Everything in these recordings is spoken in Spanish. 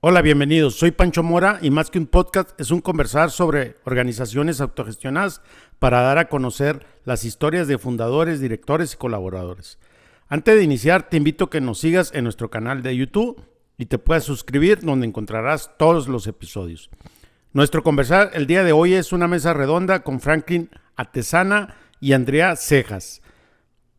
Hola, bienvenidos. Soy Pancho Mora y más que un podcast es un conversar sobre organizaciones autogestionadas para dar a conocer las historias de fundadores, directores y colaboradores. Antes de iniciar, te invito a que nos sigas en nuestro canal de YouTube y te puedas suscribir donde encontrarás todos los episodios. Nuestro conversar el día de hoy es una mesa redonda con Franklin Atesana y Andrea Cejas.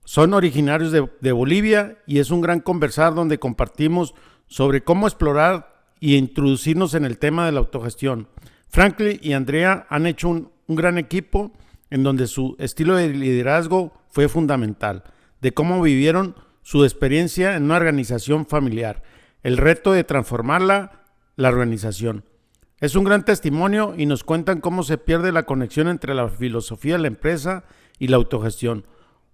Son originarios de Bolivia y es un gran conversar donde compartimos sobre cómo explorar y introducirnos en el tema de la autogestión. Franklin y Andrea han hecho un gran equipo en donde su estilo de liderazgo fue fundamental, de cómo vivieron su experiencia en una organización familiar, el reto de transformarla, la organización. Es un gran testimonio y nos cuentan cómo se pierde la conexión entre la filosofía de la empresa y la autogestión.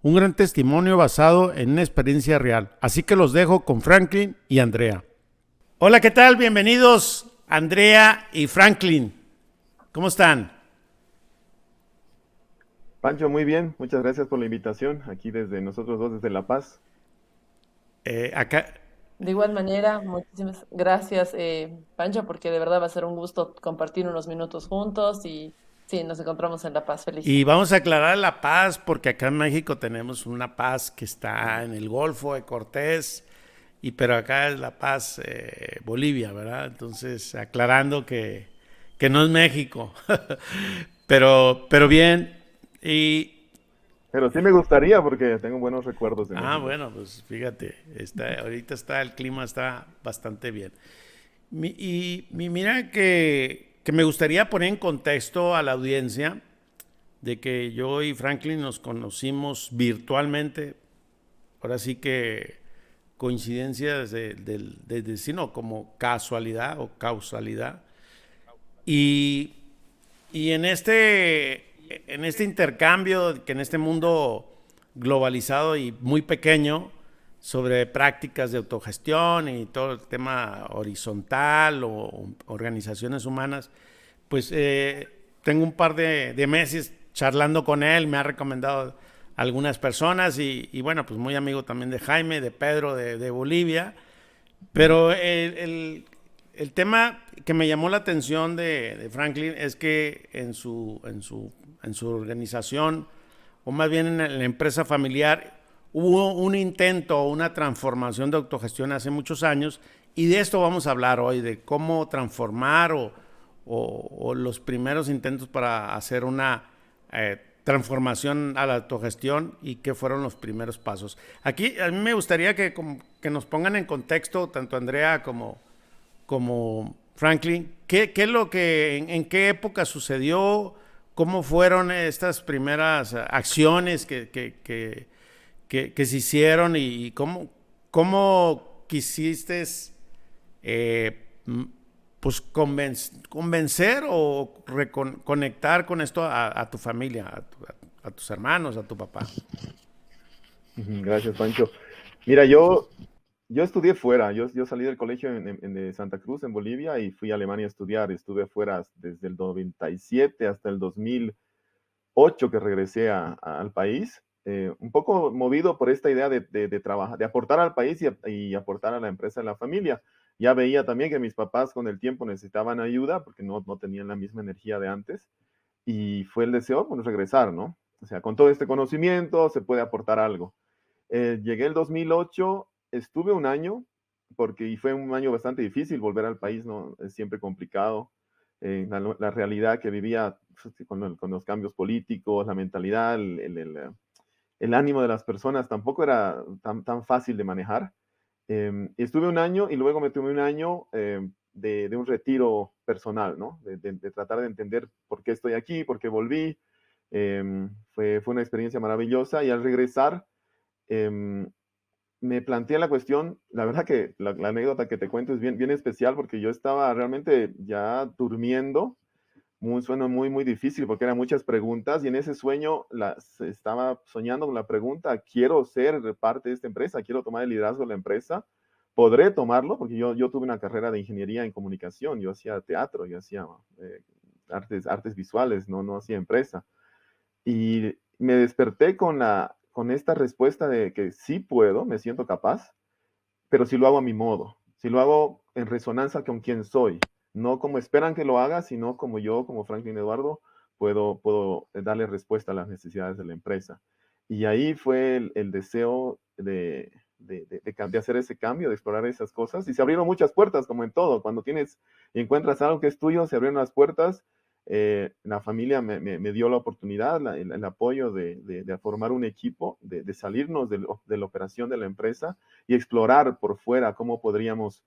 Un gran testimonio basado en una experiencia real. Así que los dejo con Franklin y Andrea. Hola, ¿qué tal? Bienvenidos, Andrea y Franklin. ¿Cómo están? Pancho, muy bien, muchas gracias por la invitación, aquí desde nosotros dos, desde La Paz. Acá. De igual manera, muchísimas gracias, Pancho, porque de verdad va a ser un gusto compartir unos minutos juntos y sí, nos encontramos en La Paz. Feliz. Y vamos a aclarar la paz, porque acá en México tenemos una paz que está en el Golfo de Cortés, pero acá es la paz Bolivia, ¿verdad? Entonces, aclarando que no es México. pero bien. Y Pero sí me gustaría porque tengo buenos recuerdos de México. bueno, pues fíjate, ahorita el clima está bastante bien. Mira que me gustaría poner en contexto a la audiencia de que yo y Franklin nos conocimos virtualmente, ahora sí que coincidencias de destino, como casualidad o causalidad. Y, y en este intercambio, que en este mundo globalizado y muy pequeño, sobre prácticas de autogestión y todo el tema horizontal o organizaciones humanas, pues tengo un par de meses charlando con él, me ha recomendado algunas personas y bueno, pues muy amigo también de Jaime, de Pedro, de Bolivia, pero el tema que me llamó la atención de Franklin es que en su organización, o más bien en la empresa familiar, hubo un intento, una transformación de autogestión hace muchos años, y de esto vamos a hablar hoy, de cómo transformar o los primeros intentos para hacer una transformación a la autogestión y qué fueron los primeros pasos. Aquí a mí me gustaría que nos pongan en contexto, tanto Andrea como Franklin, qué es lo en qué época sucedió, cómo fueron estas primeras acciones que se hicieron y cómo quisiste eh, pues convencer o conectar con esto a tu familia, a tus hermanos, a tu papá. Ujú, gracias, Pancho. Mira, yo estudié fuera, yo salí del colegio de Santa Cruz, en Bolivia, y fui a Alemania a estudiar. Estuve fuera desde el 97 hasta el 2008 que regresé al país, un poco movido por esta idea de trabajar, de aportar al país y aportar a la empresa, a la familia. Ya veía también que mis papás con el tiempo necesitaban ayuda porque no tenían la misma energía de antes y fue el deseo, bueno, regresar, ¿no? O sea, con todo este conocimiento se puede aportar algo. Llegué el 2008, estuve un año, y fue un año bastante difícil, volver al país, ¿no? Es siempre complicado. La realidad que vivía con los cambios políticos, la mentalidad, el ánimo de las personas tampoco era tan fácil de manejar. Estuve un año y luego me tomé un año de un retiro personal, ¿no? De tratar de entender por qué estoy aquí, por qué volví. Fue una experiencia maravillosa y al regresar eh, me planteé la cuestión, la verdad que la anécdota que te cuento es bien especial porque yo estaba realmente ya durmiendo, un sueño muy difícil porque eran muchas preguntas y en ese sueño estaba soñando con la pregunta, quiero ser parte de esta empresa, quiero tomar el liderazgo de la empresa, podré tomarlo porque yo tuve una carrera de ingeniería en comunicación, yo hacía teatro, yo hacía artes visuales, no hacía empresa. Y me desperté con esta respuesta de que sí puedo, me siento capaz, pero si lo hago a mi modo, si lo hago en resonancia con quien soy, no como esperan que lo haga, sino como yo, como Franklin Eduardo, puedo darle respuesta a las necesidades de la empresa. Y ahí fue el deseo de hacer ese cambio, de explorar esas cosas. Y se abrieron muchas puertas, como en todo. Cuando tienes y encuentras algo que es tuyo, se abrieron las puertas. La familia me dio la oportunidad, el apoyo de formar un equipo, de salirnos de la operación de la empresa y explorar por fuera cómo podríamos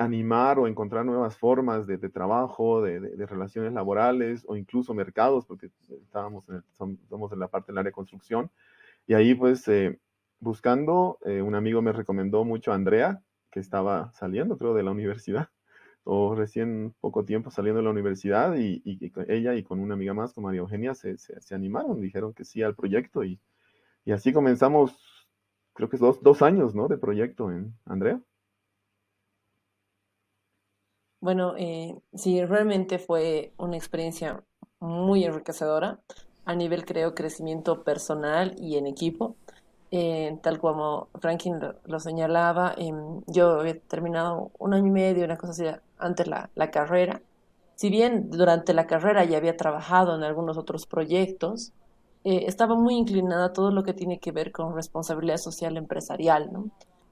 animar o encontrar nuevas formas de trabajo, de relaciones laborales o incluso mercados, porque somos en la parte del área de construcción. Y ahí pues buscando, un amigo me recomendó mucho a Andrea, que estaba saliendo creo de la universidad, o recién poco tiempo saliendo de la universidad, y ella y con una amiga más, con María Eugenia, se animaron, dijeron que sí al proyecto, y así comenzamos, creo que es dos años, ¿no? De proyecto en Andrea. Bueno, sí, realmente fue una experiencia muy enriquecedora a nivel, creo, crecimiento personal y en equipo. Tal como Franklin lo señalaba, yo había terminado un año y medio, una cosa así, antes la carrera. Si bien durante la carrera ya había trabajado en algunos otros proyectos, estaba muy inclinada a todo lo que tiene que ver con responsabilidad social empresarial, ¿no?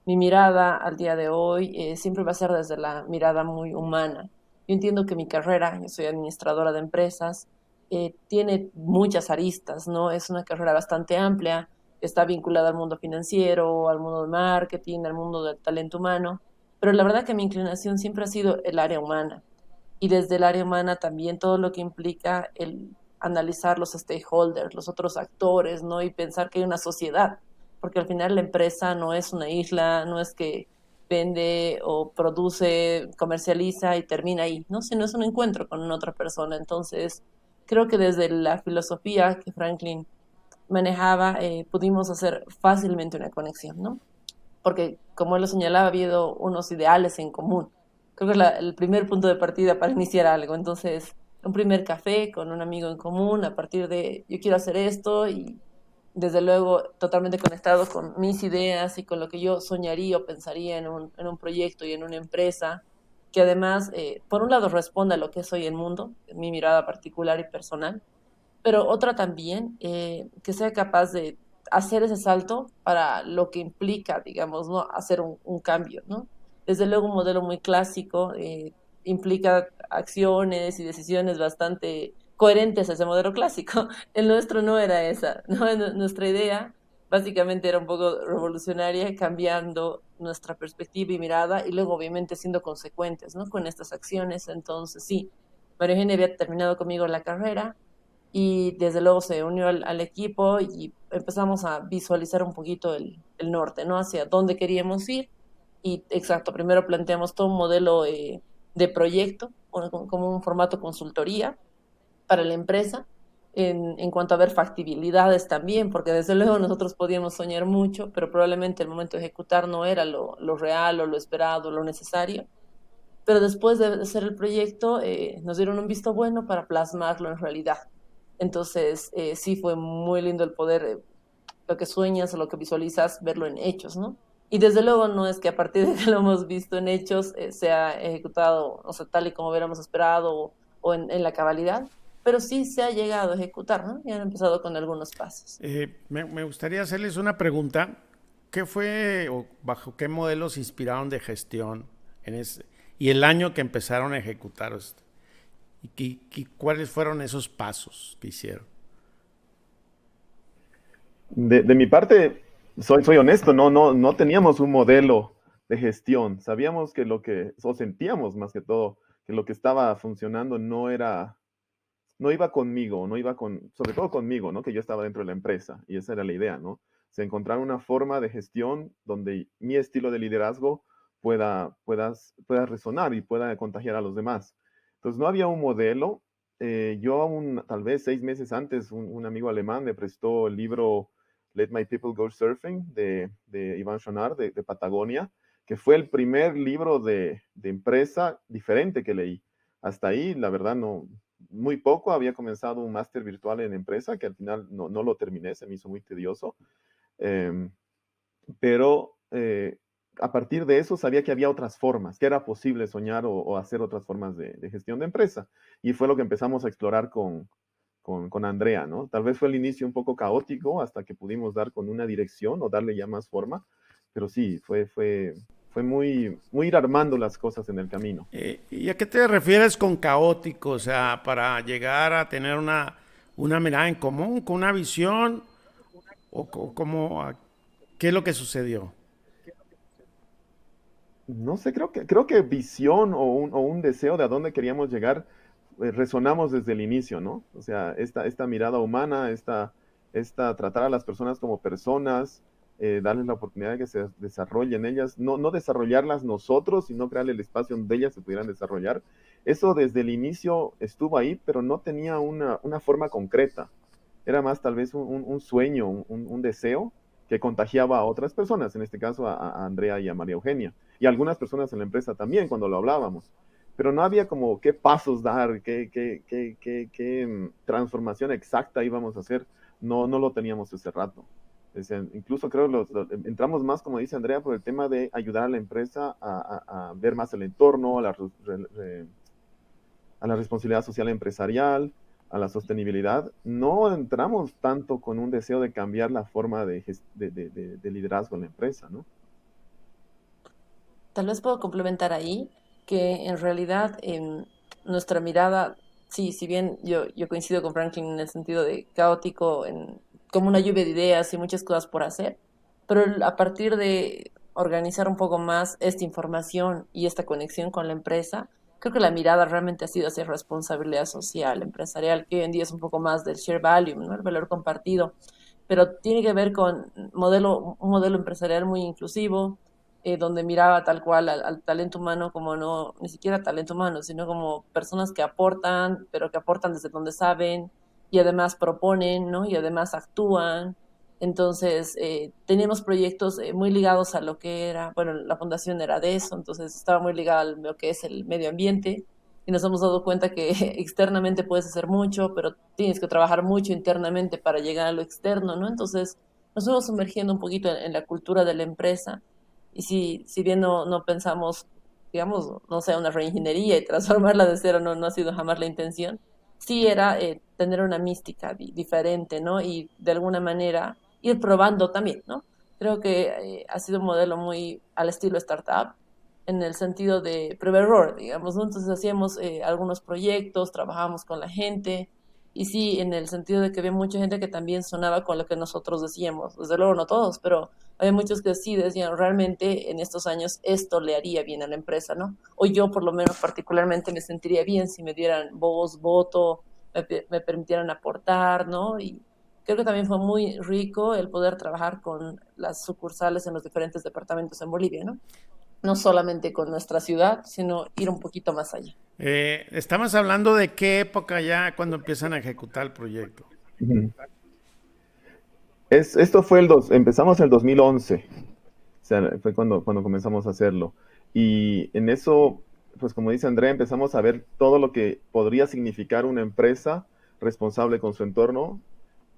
Mi mirada al día de hoy siempre va a ser desde la mirada muy humana. Yo entiendo que mi carrera, yo soy administradora de empresas, tiene muchas aristas, ¿no? Es una carrera bastante amplia, está vinculada al mundo financiero, al mundo de marketing, al mundo del talento humano, pero la verdad que mi inclinación siempre ha sido el área humana. Y desde el área humana también todo lo que implica el analizar los stakeholders, los otros actores, ¿no? Y pensar que hay una sociedad, porque al final la empresa no es una isla, no es que vende o produce, comercializa y termina ahí, ¿no? Sino es un encuentro con otra persona. Entonces, creo que desde la filosofía que Franklin manejaba, pudimos hacer fácilmente una conexión, ¿no? Porque, como él lo señalaba, ha habido unos ideales en común. Creo que es el primer punto de partida para iniciar algo. Entonces, un primer café con un amigo en común, a partir de yo quiero hacer esto y desde luego totalmente conectado con mis ideas y con lo que yo soñaría o pensaría en un proyecto y en una empresa, que además, por un lado, responde a lo que es hoy el mundo, mi mirada particular y personal, pero otra también, que sea capaz de hacer ese salto para lo que implica, digamos, ¿no? Hacer un cambio, ¿no? Desde luego un modelo muy clásico, implica acciones y decisiones bastante coherentes a ese modelo clásico. El nuestro no era esa, ¿no? Nuestra idea básicamente era un poco revolucionaria, cambiando nuestra perspectiva y mirada y luego obviamente siendo consecuentes, ¿no? Con estas acciones. Entonces, sí, María Eugenia había terminado conmigo la carrera y desde luego se unió al equipo y empezamos a visualizar un poquito el norte, ¿no? Hacia dónde queríamos ir. Y exacto, primero planteamos todo un modelo de proyecto, como un formato consultoría para la empresa, en cuanto a ver factibilidades también, porque desde luego nosotros podíamos soñar mucho, pero probablemente el momento de ejecutar no era lo real o lo esperado, lo necesario. Pero después de hacer el proyecto, nos dieron un visto bueno para plasmarlo en realidad. Entonces, sí fue muy lindo el poder, lo que sueñas o lo que visualizas, verlo en hechos, ¿no? Y desde luego no es que a partir de que lo hemos visto en hechos, sea ejecutado, o sea, tal y como hubiéramos esperado o en la cabalidad, pero sí se ha llegado a ejecutar, ¿no? Y han empezado con algunos pasos. Me gustaría hacerles una pregunta. ¿Qué fue o bajo qué modelos se inspiraron de gestión en ese, y el año que empezaron a ejecutar esto? ¿Y cuáles fueron esos pasos que hicieron? De mi parte, soy honesto, no teníamos un modelo de gestión. Sabíamos que o sentíamos más que todo, que lo que estaba funcionando no iba conmigo, sobre todo conmigo, ¿no? Que yo estaba dentro de la empresa y esa era la idea, ¿no? Se encontrar una forma de gestión donde mi estilo de liderazgo pueda resonar y pueda contagiar a los demás. Entonces no había un modelo. Tal vez 6 meses antes, un amigo alemán me prestó el libro Let My People Go Surfing de Iván Schonar de Patagonia, que fue el primer libro de empresa diferente que leí. Hasta ahí, la verdad, no, muy poco. Había comenzado un máster virtual en empresa que al final no lo terminé, se me hizo muy tedioso. Pero a partir de eso sabía que había otras formas, que era posible soñar o hacer otras formas de gestión de empresa. Y fue lo que empezamos a explorar con Andrea, ¿no? Tal vez fue el inicio un poco caótico hasta que pudimos dar con una dirección o darle ya más forma, pero sí, fue muy ir armando las cosas en el camino. ¿Y a qué te refieres con caótico? O sea, para llegar a tener una mirada en común, con una visión, o como, ¿qué es lo que sucedió? No sé, creo que visión o un deseo de a dónde queríamos llegar, resonamos desde el inicio, ¿no? O sea, esta mirada humana, esta tratar a las personas como personas, darles la oportunidad de que se desarrollen ellas, no desarrollarlas nosotros, sino crear el espacio donde ellas se pudieran desarrollar. Eso desde el inicio estuvo ahí, pero no tenía una forma concreta. Era más tal vez un sueño, un deseo que contagiaba a otras personas, en este caso a Andrea y a María Eugenia, y a algunas personas en la empresa también cuando lo hablábamos. Pero no había como qué pasos dar, qué transformación exacta íbamos a hacer, no lo teníamos ese rato. Incluso creo entramos más, como dice Andrea, por el tema de ayudar a la empresa a ver más el entorno, a la responsabilidad social empresarial, a la sostenibilidad. No entramos tanto con un deseo de cambiar la forma de liderazgo en la empresa, ¿no? Tal vez puedo complementar ahí que en realidad nuestra mirada, sí, si bien yo coincido con Franklin en el sentido de caótico, como una lluvia de ideas y muchas cosas por hacer, pero a partir de organizar un poco más esta información y esta conexión con la empresa, creo que la mirada realmente ha sido hacia responsabilidad social, empresarial, que hoy en día es un poco más del share value, ¿no? El valor compartido, pero tiene que ver con un modelo empresarial muy inclusivo, donde miraba tal cual al talento humano como no, ni siquiera talento humano, sino como personas que aportan, pero que aportan desde donde saben y además proponen, ¿no? Y además actúan. Entonces, teníamos proyectos muy ligados a lo que era, bueno, la fundación era de eso, entonces estaba muy ligada a lo que es el medio ambiente y nos hemos dado cuenta que externamente puedes hacer mucho, pero tienes que trabajar mucho internamente para llegar a lo externo, ¿no? Entonces, nos fuimos sumergiendo un poquito en la cultura de la empresa y si bien no pensamos, digamos, no sé, una reingeniería y transformarla de cero no ha sido jamás la intención, sí era tener una mística diferente, ¿no? Y de alguna manera ir probando también, ¿no? Creo que ha sido un modelo muy al estilo startup, en el sentido de prueba error, digamos, ¿no? Entonces hacíamos algunos proyectos, trabajábamos con la gente, y sí, en el sentido de que había mucha gente que también sonaba con lo que nosotros decíamos, desde luego no todos, pero había muchos que sí decían, realmente en estos años esto le haría bien a la empresa, ¿no? O yo por lo menos particularmente me sentiría bien si me dieran voz, voto, me permitieran aportar, ¿no? Y creo que también fue muy rico el poder trabajar con las sucursales en los diferentes departamentos en Bolivia, ¿no? No solamente con nuestra ciudad, sino ir un poquito más allá. Estamos hablando de qué época ya cuando empiezan a ejecutar el proyecto. Uh-huh. Empezamos en el 2011, o sea, fue cuando comenzamos a hacerlo. Y en eso, pues como dice Andrea, empezamos a ver todo lo que podría significar una empresa responsable con su entorno.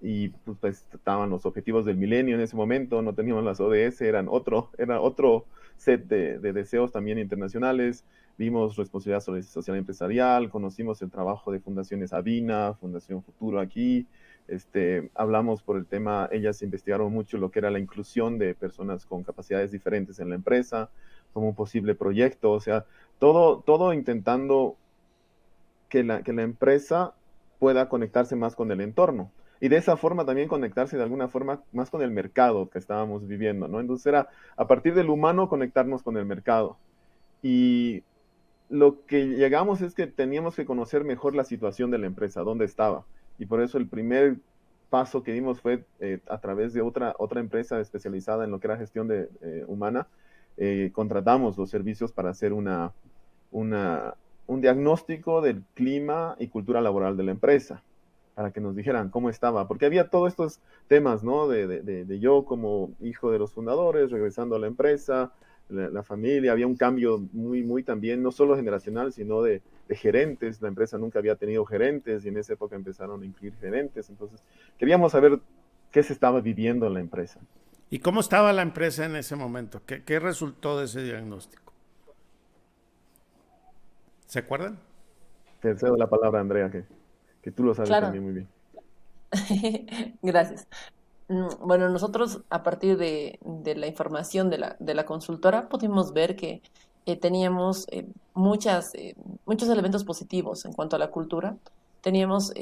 Y pues estaban los objetivos del milenio en ese momento, no teníamos las ODS, era otro set de deseos también internacionales. Vimos responsabilidad social empresarial, conocimos el trabajo de Fundaciones Avina, Fundación Futuro aquí. Hablamos por el tema, ellas investigaron mucho lo que era la inclusión de personas con capacidades diferentes en la empresa, como un posible proyecto, o sea, todo intentando que la empresa pueda conectarse más con el entorno. Y de esa forma también conectarse de alguna forma más con el mercado que estábamos viviendo, ¿no? Entonces era a partir del humano conectarnos con el mercado. Y lo que llegamos es que teníamos que conocer mejor la situación de la empresa, dónde estaba. Y por eso el primer paso que dimos fue a través de otra empresa especializada en lo que era gestión humana. Contratamos los servicios para hacer un diagnóstico del clima y cultura laboral de la empresa, para que nos dijeran cómo estaba, porque había todos estos temas, ¿no? De yo como hijo de los fundadores, regresando a la empresa, la familia, había un cambio muy también, no solo generacional, sino de gerentes. La empresa nunca había tenido gerentes y en esa época empezaron a incluir gerentes, entonces queríamos saber qué se estaba viviendo en la empresa. ¿Y cómo estaba la empresa en ese momento? ¿Qué resultó de ese diagnóstico? ¿Se acuerdan? Te cedo la palabra, Andrea, que tú lo sabes Claro, también muy bien. gracias. Bueno, nosotros a partir de la información de la consultora pudimos ver que teníamos muchos elementos positivos en cuanto a la cultura. Teníamos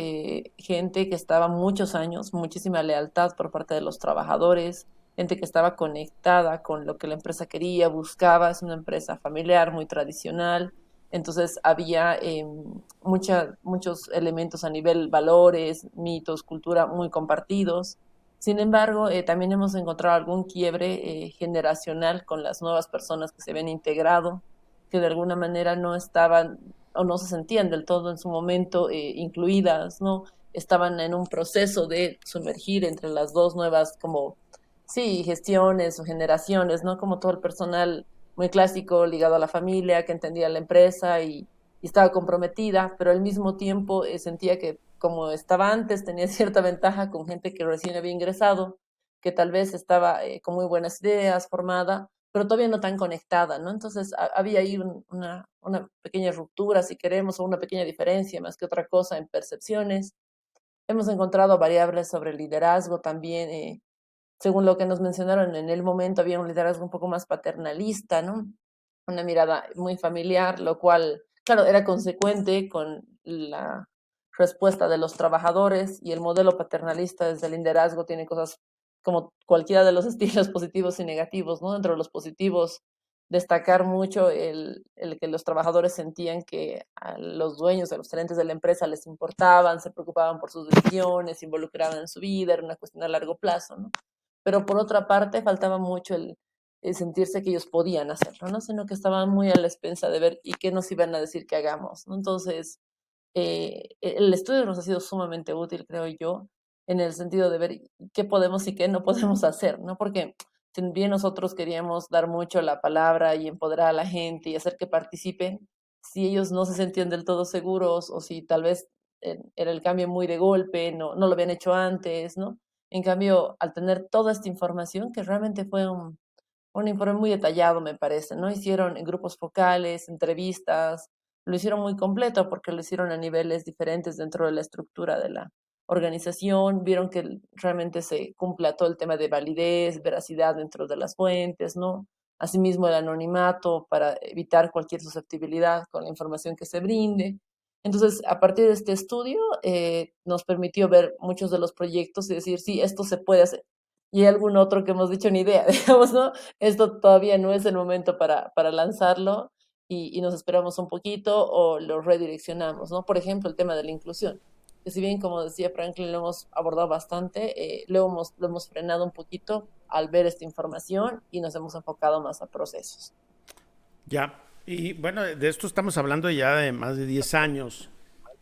gente que estaba muchos años, muchísima lealtad por parte de los trabajadores, gente que estaba conectada con lo que la empresa quería, buscaba, es una empresa familiar, muy tradicional. Entonces había muchos elementos a nivel valores, mitos, cultura muy compartidos. Sin embargo, también hemos encontrado algún quiebre generacional con las nuevas personas que se habían integrado, que de alguna manera no estaban o no se sentían del todo en su momento incluidas, ¿no? Estaban en un proceso de sumergir entre las dos nuevas, como, sí, gestiones o generaciones, ¿no? Como todo el personal muy clásico ligado a la familia, que entendía la empresa y estaba comprometida, pero al mismo tiempo sentía que como estaba antes, tenía cierta ventaja con gente que recién había ingresado, que tal vez estaba con muy buenas ideas, formada, pero todavía no tan conectada, ¿no? Entonces había ahí una pequeña ruptura, si queremos, o una pequeña diferencia más que otra cosa en percepciones. Hemos encontrado variables sobre el liderazgo también, según lo que nos mencionaron en el momento, había un liderazgo un poco más paternalista, ¿no? Una mirada muy familiar, lo cual, claro, era consecuente con la respuesta de los trabajadores y el modelo paternalista desde el liderazgo tiene cosas como cualquiera de los estilos positivos y negativos, ¿no? Entre los positivos, destacar mucho el que los trabajadores sentían que a los dueños, a los gerentes de la empresa les importaban, se preocupaban por sus decisiones, se involucraban en su vida, era una cuestión a largo plazo, ¿no? Pero por otra parte faltaba mucho el sentirse que ellos podían hacerlo, ¿no? Sino que estaban muy a la expensa de ver y qué nos iban a decir que hagamos, ¿no? Entonces, el estudio nos ha sido sumamente útil, creo yo, en el sentido de ver qué podemos y qué no podemos hacer, ¿no? Porque si bien nosotros queríamos dar mucho la palabra y empoderar a la gente y hacer que participen, si ellos no se sentían del todo seguros o si tal vez era el cambio muy de golpe, no lo habían hecho antes, ¿no? En cambio, al tener toda esta información, que realmente fue un informe muy detallado, me parece, ¿no? Hicieron en grupos focales, entrevistas, lo hicieron muy completo porque lo hicieron a niveles diferentes dentro de la estructura de la organización, vieron que realmente se cumpla todo el tema de validez, veracidad dentro de las fuentes, ¿no? Asimismo, el anonimato para evitar cualquier susceptibilidad con la información que se brinde. Entonces, a partir de este estudio, nos permitió ver muchos de los proyectos y decir, sí, esto se puede hacer. Y hay algún otro que hemos dicho ni idea, digamos, ¿no? Esto todavía no es el momento para lanzarlo y nos esperamos un poquito o lo redireccionamos, ¿no? Por ejemplo, el tema de la inclusión, que si bien, como decía Franklin, lo hemos abordado bastante, lo hemos frenado un poquito al ver esta información y nos hemos enfocado más a procesos. Ya. Y bueno, de esto estamos hablando ya de más de 10 años.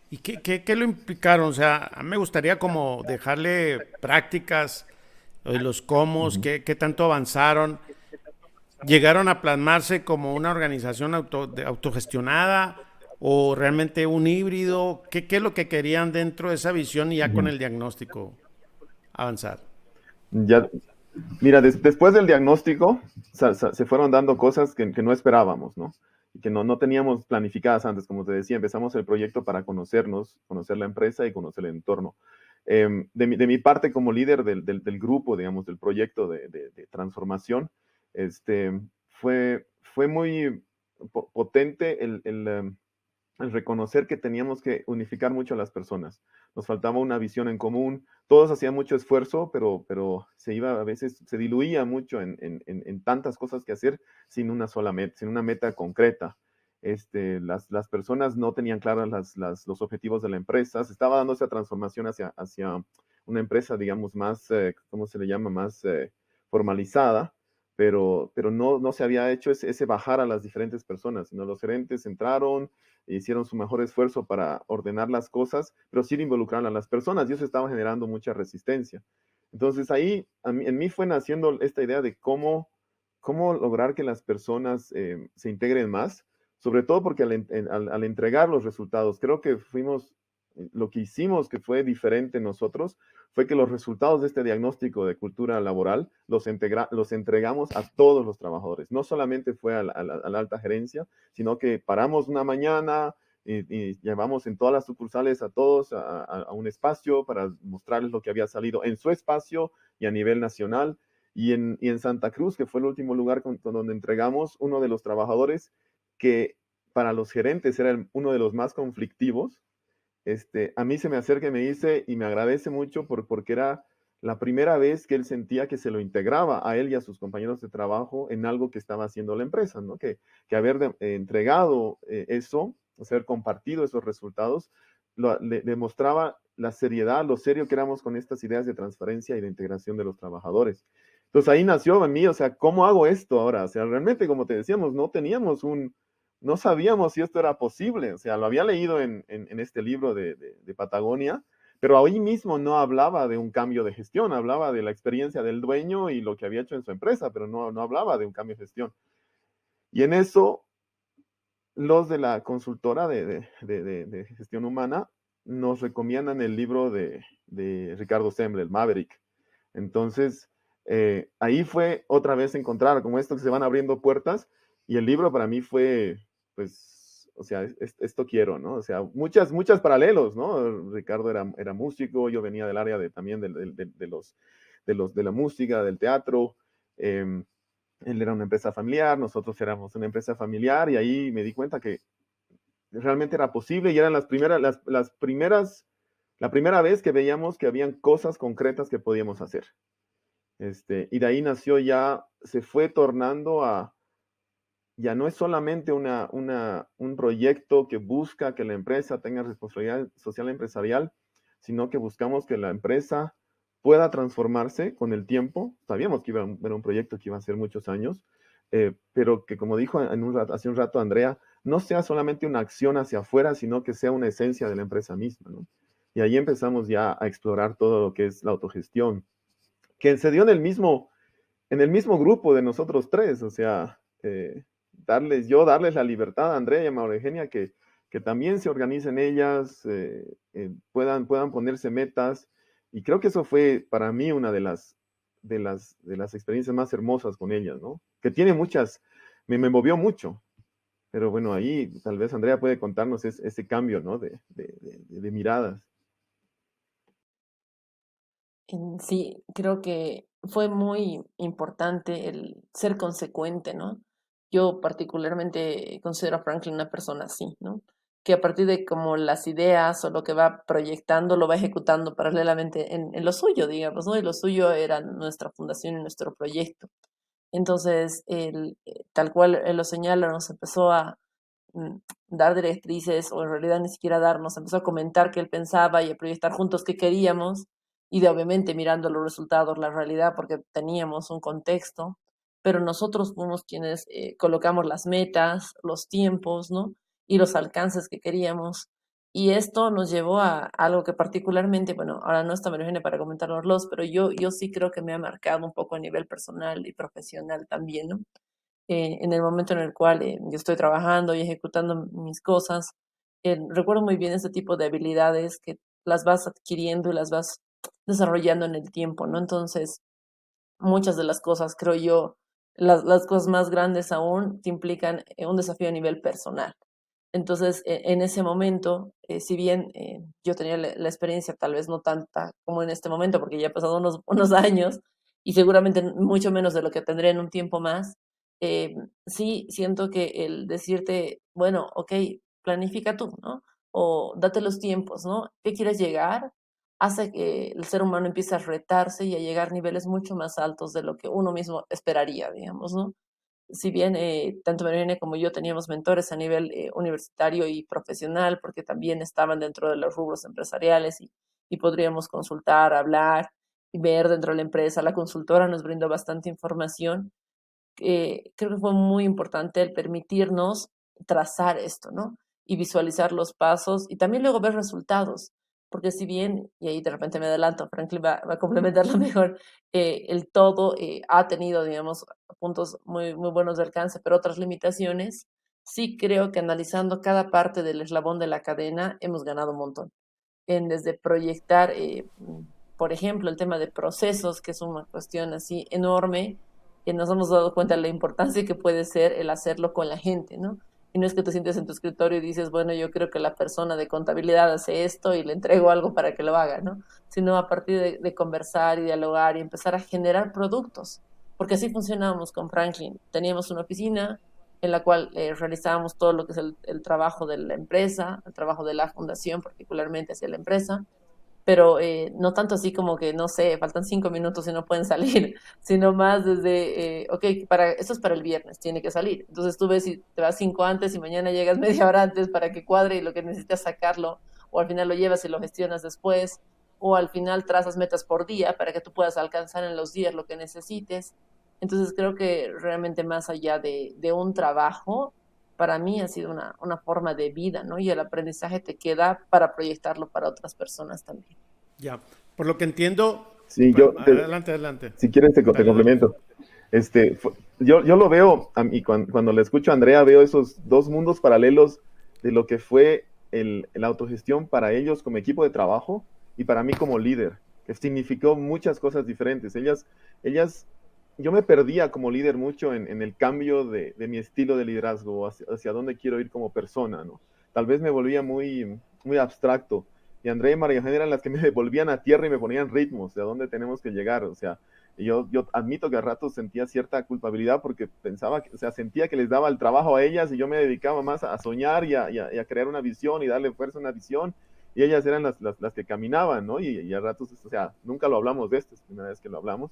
¿Y qué lo implicaron? O sea, a mí me gustaría como dejarle prácticas, los cómo, Ujú. qué tanto avanzaron. ¿Llegaron a plasmarse como una organización autogestionada o realmente un híbrido? ¿Qué es lo que querían dentro de esa visión y ya con Ujú. el diagnóstico avanzar? Ya, mira, después del diagnóstico se fueron dando cosas que no esperábamos, ¿no? Y que no teníamos planificadas antes, como te decía, empezamos el proyecto para conocernos, conocer la empresa y conocer el entorno. De mi parte, como líder del grupo, digamos, del proyecto de transformación, fue muy potente el reconocer que teníamos que unificar mucho a las personas. Nos faltaba una visión en común, todos hacían mucho esfuerzo, pero se iba a veces, se diluía mucho en tantas cosas que hacer sin una sola meta, sin una meta concreta. Las personas no tenían claras los objetivos de la empresa, se estaba dando esa transformación hacia una empresa, digamos, más, ¿cómo se le llama? Más formalizada, pero no se había hecho ese bajar a las diferentes personas, sino los gerentes entraron, hicieron su mejor esfuerzo para ordenar las cosas, pero sin involucrar a las personas, y eso estaba generando mucha resistencia. Entonces ahí en mí fue naciendo esta idea de cómo lograr que las personas se integren más, sobre todo porque al entregar los resultados, creo que fuimos lo que hicimos que fue diferente nosotros fue que los resultados de este diagnóstico de cultura laboral los entregamos a todos los trabajadores. No solamente fue a la alta gerencia, sino que paramos una mañana y llevamos en todas las sucursales a todos a un espacio para mostrarles lo que había salido en su espacio y a nivel nacional. Y en Santa Cruz, que fue el último lugar donde entregamos, uno de los trabajadores que para los gerentes era uno de los más conflictivos, a mí se me acerca y me dice, y me agradece mucho porque era la primera vez que él sentía que se lo integraba a él y a sus compañeros de trabajo en algo que estaba haciendo la empresa, ¿no? Que haber entregado eso, haber compartido esos resultados, le demostraba la seriedad, lo serio que éramos con estas ideas de transparencia y de integración de los trabajadores. Entonces ahí nació en mí, o sea, ¿cómo hago esto ahora? O sea, realmente, como te decíamos, no sabíamos si esto era posible. O sea, lo había leído en este libro de Patagonia, pero ahí mismo no hablaba de un cambio de gestión, hablaba de la experiencia del dueño y lo que había hecho en su empresa, pero no hablaba de un cambio de gestión. Y en eso, los de la consultora de gestión humana nos recomiendan el libro de Ricardo Semble, el Maverick. Entonces, ahí fue otra vez encontrar como esto que se van abriendo puertas, y el libro para mí fue, pues, o sea, esto quiero, ¿no? O sea, muchas paralelos, ¿no? Ricardo era músico, yo venía del área también de la música, del teatro. Él era una empresa familiar, nosotros éramos una empresa familiar, y ahí me di cuenta que realmente era posible, y eran la primera vez que veíamos que habían cosas concretas que podíamos hacer. Y de ahí nació se fue tornando ya no es solamente un proyecto que busca que la empresa tenga responsabilidad social empresarial, sino que buscamos que la empresa pueda transformarse con el tiempo. Sabíamos que era un proyecto que iba a ser muchos años, pero que, como dijo hace un rato Andrea, no sea solamente una acción hacia afuera, sino que sea una esencia de la empresa misma, ¿no? Y ahí empezamos ya a explorar todo lo que es la autogestión, que se dio en el mismo grupo de nosotros tres. O sea, darles la libertad a Andrea y a María Eugenia, que también se organicen ellas, puedan ponerse metas. Y creo que eso fue para mí una de las experiencias más hermosas con ellas, ¿no? Que tiene me movió mucho. Pero bueno, ahí tal vez Andrea puede contarnos ese cambio, ¿no? De miradas. Sí, creo que fue muy importante el ser consecuente, ¿no? Yo particularmente considero a Franklin una persona así, ¿no? Que a partir de como las ideas o lo que va proyectando, lo va ejecutando paralelamente en lo suyo, digamos, ¿no? Y lo suyo era nuestra fundación y nuestro proyecto. Entonces, tal cual él lo señala, nos empezó a mm, dar directrices, o en realidad ni siquiera darnos, empezó a comentar qué él pensaba y a proyectar juntos qué queríamos, y de obviamente mirando los resultados, la realidad, porque teníamos un contexto, pero nosotros fuimos quienes colocamos las metas, los tiempos, ¿no? Y los alcances que queríamos. Y esto nos llevó a algo que particularmente, bueno, ahora no está María para comentarnoslos, pero yo sí creo que me ha marcado un poco a nivel personal y profesional también, ¿no? En el momento en el cual yo estoy trabajando y ejecutando mis cosas, recuerdo muy bien este tipo de habilidades que las vas adquiriendo y las vas desarrollando en el tiempo, ¿no? Entonces, muchas de las cosas, creo yo, las cosas más grandes aún te implican un desafío a nivel personal. Entonces, en ese momento, si bien yo tenía la experiencia, tal vez no tanta como en este momento, porque ya han pasado unos años y seguramente mucho menos de lo que tendré en un tiempo más, eh, sí siento que el decirte, bueno, ok, planifica tú, ¿no? O date los tiempos, ¿no? ¿Qué quieres llegar? Hace que el ser humano empiece a retarse y a llegar a niveles mucho más altos de lo que uno mismo esperaría, digamos, ¿no? Si bien tanto Mariana como yo teníamos mentores a nivel universitario y profesional, porque también estaban dentro de los rubros empresariales y podríamos consultar, hablar y ver dentro de la empresa. La consultora nos brindó bastante información. Creo que fue muy importante el permitirnos trazar esto, ¿no? Y visualizar los pasos y también luego ver resultados. Porque si bien, y ahí de repente me adelanto, Franklin va a complementarlo mejor, el todo ha tenido, digamos, puntos muy buenos de alcance, pero otras limitaciones, sí creo que analizando cada parte del eslabón de la cadena hemos ganado un montón. en desde proyectar, por ejemplo, el tema de procesos, que es una cuestión así enorme, que nos hemos dado cuenta de la importancia que puede ser el hacerlo con la gente, ¿no? Y no es que te sientes en tu escritorio y dices, bueno, yo creo que la persona de contabilidad hace esto y le entrego algo para que lo haga, ¿no? Sino a partir de conversar y dialogar y empezar a generar productos, porque así funcionábamos con Franklin. Teníamos una oficina en la cual realizábamos todo lo que es el trabajo de la empresa, el trabajo de la fundación, particularmente hacia la empresa, pero no tanto así como que, no sé, faltan 5 minutos y no pueden salir, sino más desde, ok, esto es para el viernes, tiene que salir. Entonces tú ves si te vas 5 antes y mañana llegas media hora antes para que cuadre y lo que necesitas sacarlo, o al final lo llevas y lo gestionas después, o al final trazas metas por día para que tú puedas alcanzar en los días lo que necesites. Entonces creo que realmente más allá de un trabajo, para mí ha sido una forma de vida, ¿no? Y el aprendizaje te queda para proyectarlo para otras personas también. Ya. Por lo que entiendo, Sí, adelante, adelante. si quieres te Dale, dale. complemento. Yo lo veo, y cuando le escucho a Andrea, veo esos dos mundos paralelos de lo que fue la autogestión para ellos como equipo de trabajo y para mí como líder, que significó muchas cosas diferentes. Ellas, yo me perdía como líder mucho en el cambio de mi estilo de liderazgo, hacia dónde quiero ir como persona, ¿no? Tal vez me volvía muy abstracto. Y Andrea y María Eugenia eran las que me devolvían a tierra y me ponían ritmos de a dónde tenemos que llegar. O sea, yo admito que a ratos sentía cierta culpabilidad porque pensaba, o sea, sentía que les daba el trabajo a ellas y yo me dedicaba más a soñar y a crear una visión y darle fuerza a una visión. Y ellas eran las que caminaban, ¿no? Y a ratos, o sea, nunca lo hablamos de esto, es la primera vez que lo hablamos.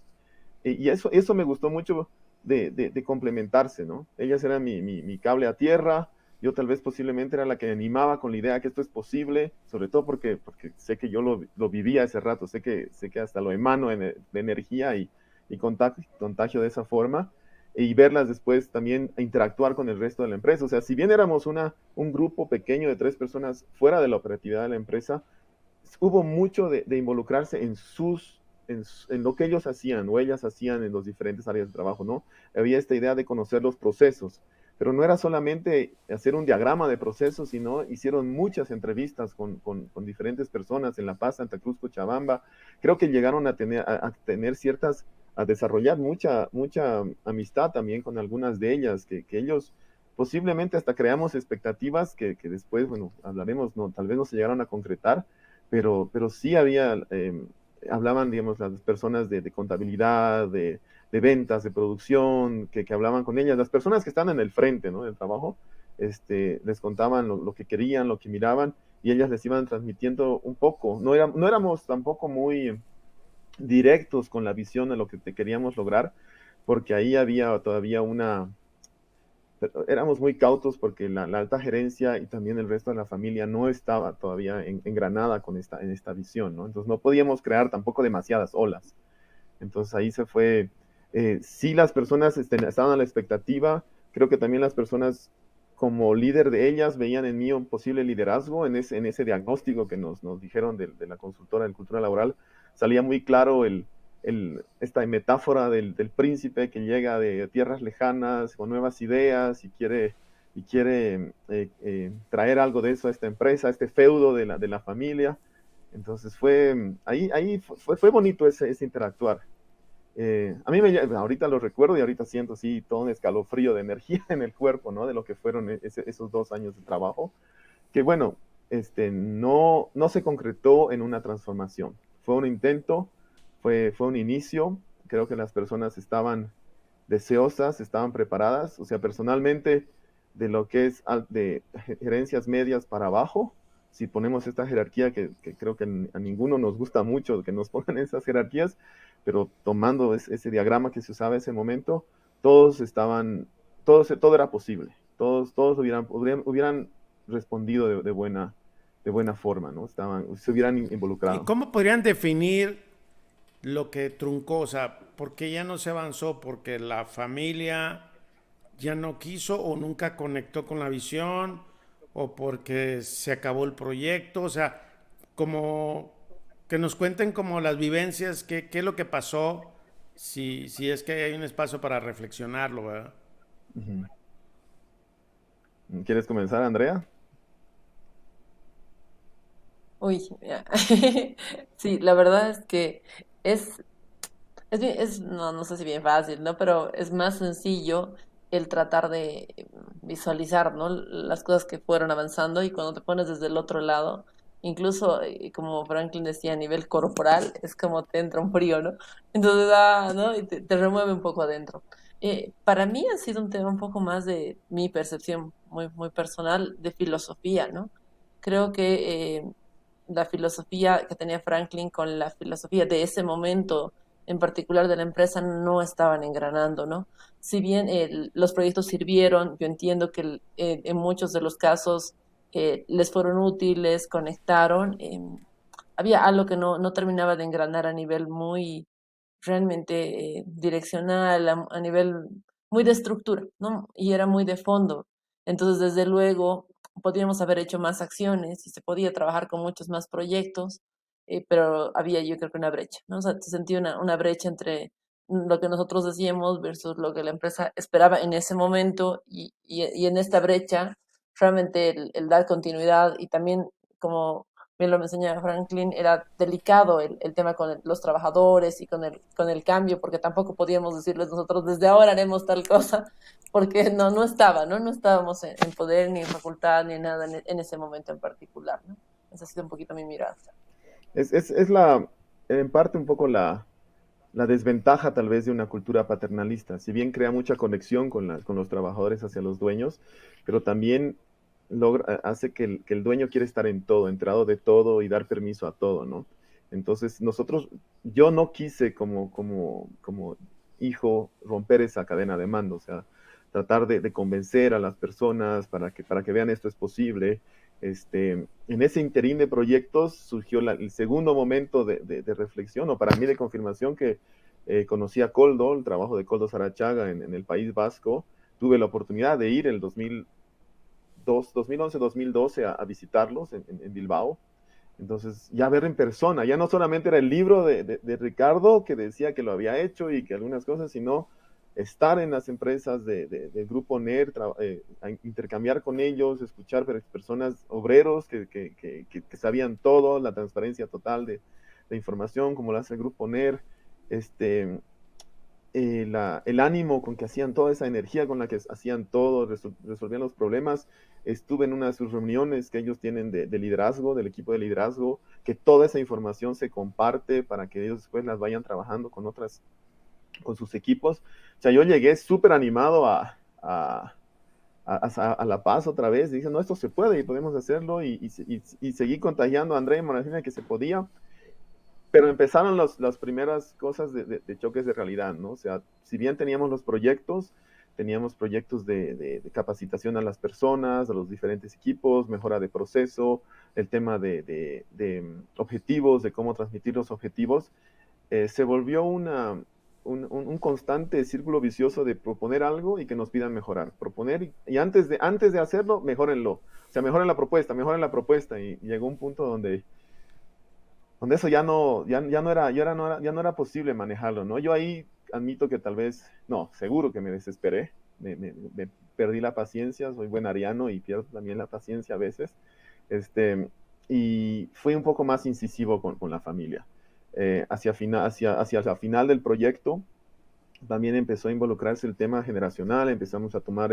Y eso me gustó mucho de complementarse, ¿no? Ellas eran mi cable a tierra, yo tal vez posiblemente era la que animaba con la idea que esto es posible, sobre todo porque sé que yo lo vivía ese rato, sé que hasta lo emano de energía y contagio de esa forma, y verlas después también interactuar con el resto de la empresa. O sea, si bien éramos un grupo pequeño de 3 personas fuera de la operatividad de la empresa, hubo mucho de involucrarse en lo que ellos hacían o ellas hacían en las diferentes áreas de trabajo, ¿no? Había esta idea de conocer los procesos, pero no era solamente hacer un diagrama de procesos, sino hicieron muchas entrevistas con diferentes personas en La Paz, Santa Cruz, Cochabamba. Creo que llegaron a tener a desarrollar mucha amistad también con algunas de ellas, que ellos posiblemente hasta creamos expectativas que después, bueno, hablaremos, no, tal vez no se llegaron a concretar, pero sí hablaban, digamos, las personas de contabilidad, de ventas, de producción, que hablaban con ellas, las personas que están en el frente, ¿no? Del trabajo, les contaban lo que querían, lo que miraban, y ellas les iban transmitiendo un poco. No éramos tampoco muy directos con la visión de lo que te queríamos lograr, porque ahí había todavía éramos muy cautos porque la alta gerencia y también el resto de la familia no estaba todavía engranada en esta visión, ¿no? Entonces no podíamos crear tampoco demasiadas olas. Entonces ahí se fue, sí las personas estaban a la expectativa, creo que también las personas como líder de ellas veían en mí un posible liderazgo en ese diagnóstico que nos dijeron de la consultora de cultura laboral, salía muy claro esta metáfora del príncipe que llega de tierras lejanas con nuevas ideas y quiere traer algo de eso a esta empresa, a este feudo de la familia. Entonces ahí fue bonito ese interactuar. A mí ahorita lo recuerdo y ahorita siento así todo un escalofrío de energía en el cuerpo, ¿no? De lo que fueron esos 2 años de trabajo, que bueno, no se concretó en una transformación. Fue un intento, fue un inicio. Creo que las personas estaban deseosas, estaban preparadas. O sea, personalmente, de lo que es de gerencias medias para abajo, si ponemos esta jerarquía que creo que a ninguno nos gusta mucho que nos pongan esas jerarquías, pero tomando ese diagrama que se usaba en ese momento, todo era posible. Todos hubieran respondido de buena forma, ¿no? Se hubieran ¿Y involucrado. cómo podrían definir lo que truncó? O sea, ¿por qué ya no se avanzó? ¿Porque la familia ya no quiso o nunca conectó con la visión? ¿O porque se acabó el proyecto? O sea, como que nos cuenten como las vivencias, qué es lo que pasó, si es que hay un espacio para reflexionarlo, ¿verdad? Ujú. ¿Quieres comenzar, Andrea? Uy, ya. Sí, la verdad es que es, no, no sé si bien fácil, ¿no? Pero es más sencillo el tratar de visualizar, ¿no? Las cosas que fueron avanzando y cuando te pones desde el otro lado, incluso como Franklin decía, a nivel corporal, es como te entra un frío, ¿no? Entonces, ¿no? Y te remueve un poco adentro. Para mí ha sido un tema un poco más de mi percepción muy, muy personal de filosofía, ¿no? Creo que la filosofía que tenía Franklin con la filosofía de ese momento en particular de la empresa no estaban engranando, ¿no? Si bien los proyectos sirvieron, yo entiendo que en muchos de los casos les fueron útiles, conectaron, había algo que no terminaba de engranar a nivel muy realmente direccional, a nivel muy de estructura, ¿no? Y era muy de fondo. Entonces, desde luego, podríamos haber hecho más acciones y se podía trabajar con muchos más proyectos, pero había yo creo que una brecha, ¿no? O sea, se sentía una brecha entre lo que nosotros decíamos versus lo que la empresa esperaba en ese momento y en esta brecha, realmente el dar continuidad y también como bien lo enseñaba Franklin, era delicado el tema con los trabajadores y con el cambio, porque tampoco podíamos decirles nosotros desde ahora haremos tal cosa, porque no estaba, ¿no? No estábamos en poder, ni en facultad, ni en nada en ese momento en particular, ¿no? Esa ha sido un poquito mi mirada. Es en parte un poco la desventaja tal vez de una cultura paternalista. Si bien crea mucha conexión con los trabajadores hacia los dueños, pero también hace que el dueño quiere estar en todo, enterado de todo y dar permiso a todo, ¿no? Entonces yo no quise como hijo romper esa cadena de mando, o sea, tratar de convencer a las personas para que vean esto es posible. En ese interín de proyectos surgió el segundo momento de reflexión, o para mí de confirmación, que conocí a Koldo, el trabajo de Koldo Sarachaga en el País Vasco. Tuve la oportunidad de ir el 2011-2012 a visitarlos en Bilbao. Entonces, ya ver en persona, ya no solamente era el libro de Ricardo que decía que lo había hecho y que algunas cosas, sino estar en las empresas del grupo NER, intercambiar con ellos, escuchar personas, obreros que sabían todo, la transparencia total de información, como lo hace el grupo NER, este, el ánimo con que hacían toda esa energía con la que hacían todo, resolvían los problemas. Estuve en una de sus reuniones que ellos tienen de liderazgo, del equipo de liderazgo, que toda esa información se comparte para que ellos después las vayan trabajando con sus equipos. O sea, yo llegué súper animado a La Paz otra vez, y dije, no, esto se puede y podemos hacerlo, y seguí contagiando a André y Maracina que se podía. Pero empezaron las primeras cosas de choques de realidad, ¿no? O sea, si bien teníamos proyectos de capacitación a las personas, a los diferentes equipos, mejora de proceso, el tema de objetivos, de cómo transmitir los objetivos. Se volvió un constante círculo vicioso de proponer algo y que nos pidan mejorar. Proponer y antes de hacerlo, mejórenlo. O sea, mejoren la propuesta. Y llegó un punto donde eso ya no era posible manejarlo, ¿no? Yo ahí admito que tal vez, no, seguro que me desesperé, me perdí la paciencia, soy buen ariano y pierdo también la paciencia a veces, y fui un poco más incisivo con la familia. Hacia la final del proyecto también empezó a involucrarse el tema generacional, empezamos a tomar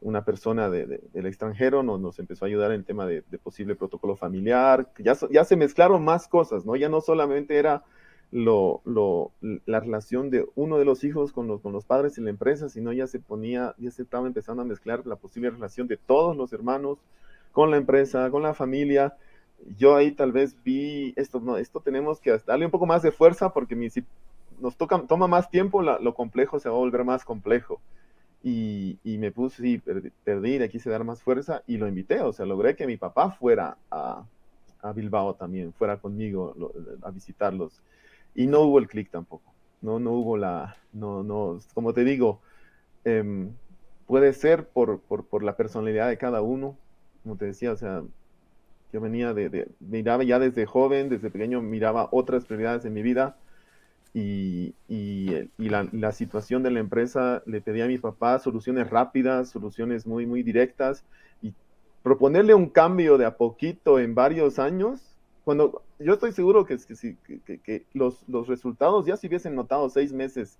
una persona del extranjero, nos empezó a ayudar en el tema de posible protocolo familiar, ya se mezclaron más cosas, ¿no? Ya no solamente era la relación de uno de los hijos con los padres en la empresa, sino ya se estaba empezando a mezclar la posible relación de todos los hermanos con la empresa, con la familia. Yo ahí tal vez vi esto, no, esto tenemos que darle un poco más de fuerza porque si nos toma más tiempo, lo complejo se va a volver más complejo. Y me puse, sí, perdí, le quise dar más fuerza y lo invité, o sea, logré que mi papá fuera a Bilbao también, fuera conmigo a visitarlos. Y no hubo el clic tampoco, no hubo no, como te digo, eh, puede ser por la personalidad de cada uno, como te decía, o sea, yo miraba ya desde joven, desde pequeño, miraba otras prioridades en mi vida, la situación de la empresa, le pedí a mi papá soluciones rápidas, soluciones muy directas, y proponerle un cambio de a poquito en varios años cuando yo estoy seguro que los resultados ya se hubiesen notado 6 meses,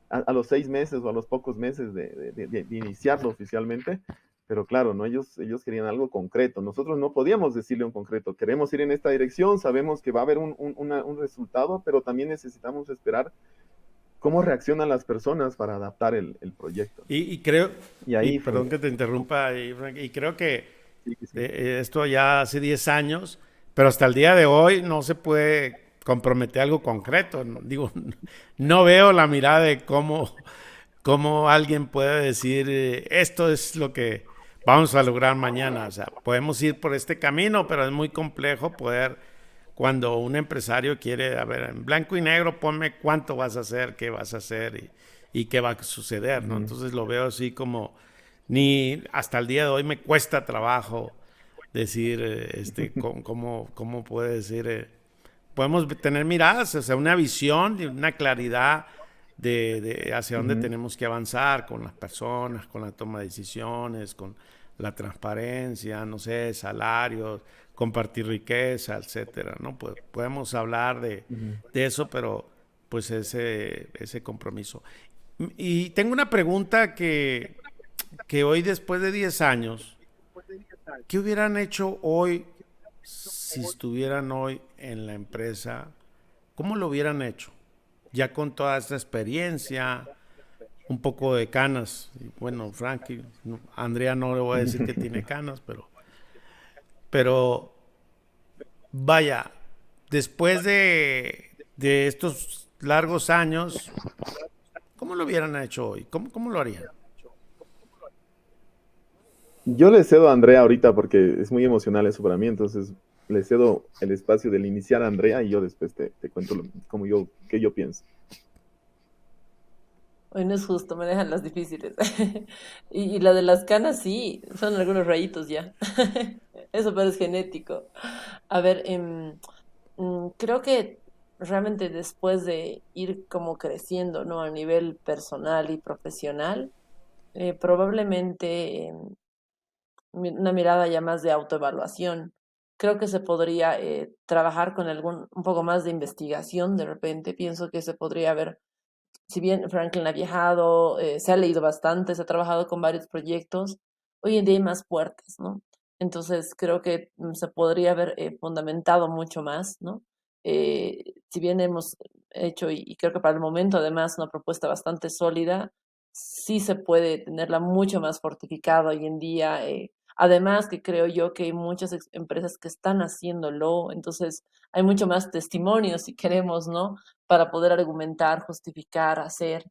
a los 6 meses o a los pocos meses de iniciarlo oficialmente, pero claro, ¿no? Ellos querían algo concreto. Nosotros no podíamos decirle un concreto. Queremos ir en esta dirección, sabemos que va a haber un resultado, pero también necesitamos esperar cómo reaccionan las personas para adaptar el proyecto. Y creo, Y y ahí perdón fue. que te interrumpa, Frank, y creo que Sí, sí. esto ya hace 10 años, pero hasta el día de hoy no se puede comprometer algo concreto. Digo, no veo la mirada de cómo alguien puede decir, esto es lo que vamos a lograr mañana. O sea, podemos ir por este camino, pero es muy complejo poder, cuando un empresario quiere, a ver, en blanco y negro, ponme cuánto vas a hacer, qué vas a hacer y qué va a suceder, ¿no? Ujú. Entonces lo veo así como, ni hasta el día de hoy me cuesta trabajo decir, cómo puede decir, podemos tener miradas, o sea, una visión y una claridad de hacia dónde Ujú. tenemos que avanzar con las personas, con la toma de decisiones, con la transparencia, no sé, salarios, compartir riqueza, etcétera, ¿no? Pues podemos hablar Ujú. de eso, pero pues ese compromiso. Y tengo una pregunta que hoy, después de 10 años, ¿qué hubieran hecho hoy si estuvieran hoy en la empresa? ¿Cómo lo hubieran hecho? Ya con toda esta experiencia, un poco de canas. Bueno, Frankie, no, Andrea no le voy a decir que tiene canas, pero vaya, después de estos largos años, ¿cómo lo hubieran hecho hoy? ¿Cómo lo harían? Yo le cedo a Andrea ahorita porque es muy emocional eso para mí, entonces le cedo el espacio del iniciar a Andrea y yo después te cuento qué yo pienso. Hoy no es justo, me dejan las difíciles. Y la de las canas, sí, son algunos rayitos ya. Eso, pero es genético. A ver, creo que realmente después de ir como creciendo, ¿no? A nivel personal y profesional, probablemente una mirada ya más de autoevaluación. Creo que se podría trabajar con un poco más de investigación de repente. Pienso que se podría ver, si bien Franklin ha viajado, se ha leído bastante, se ha trabajado con varios proyectos, hoy en día hay más puertas, ¿no? Entonces creo que se podría haber fundamentado mucho más, ¿no? Si bien hemos hecho, y creo que para el momento además, una propuesta bastante sólida, sí se puede tenerla mucho más fortificada hoy en día. Además que creo yo que hay muchas empresas que están haciéndolo, entonces hay mucho más testimonio, si queremos, ¿no? Para poder argumentar, justificar, hacer.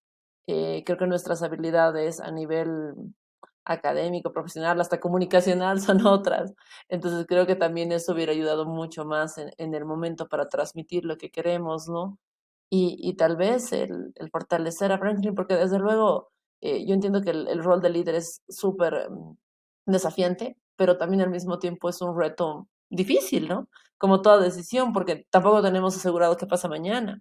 Creo que nuestras habilidades a nivel académico, profesional, hasta comunicacional son otras. Entonces creo que también eso hubiera ayudado mucho más en el momento para transmitir lo que queremos, ¿no? Y tal vez el fortalecer a Franklin, porque desde luego yo entiendo que el rol de líder es súper desafiante, pero también al mismo tiempo es un reto difícil, ¿no? Como toda decisión, porque tampoco tenemos asegurado qué pasa mañana.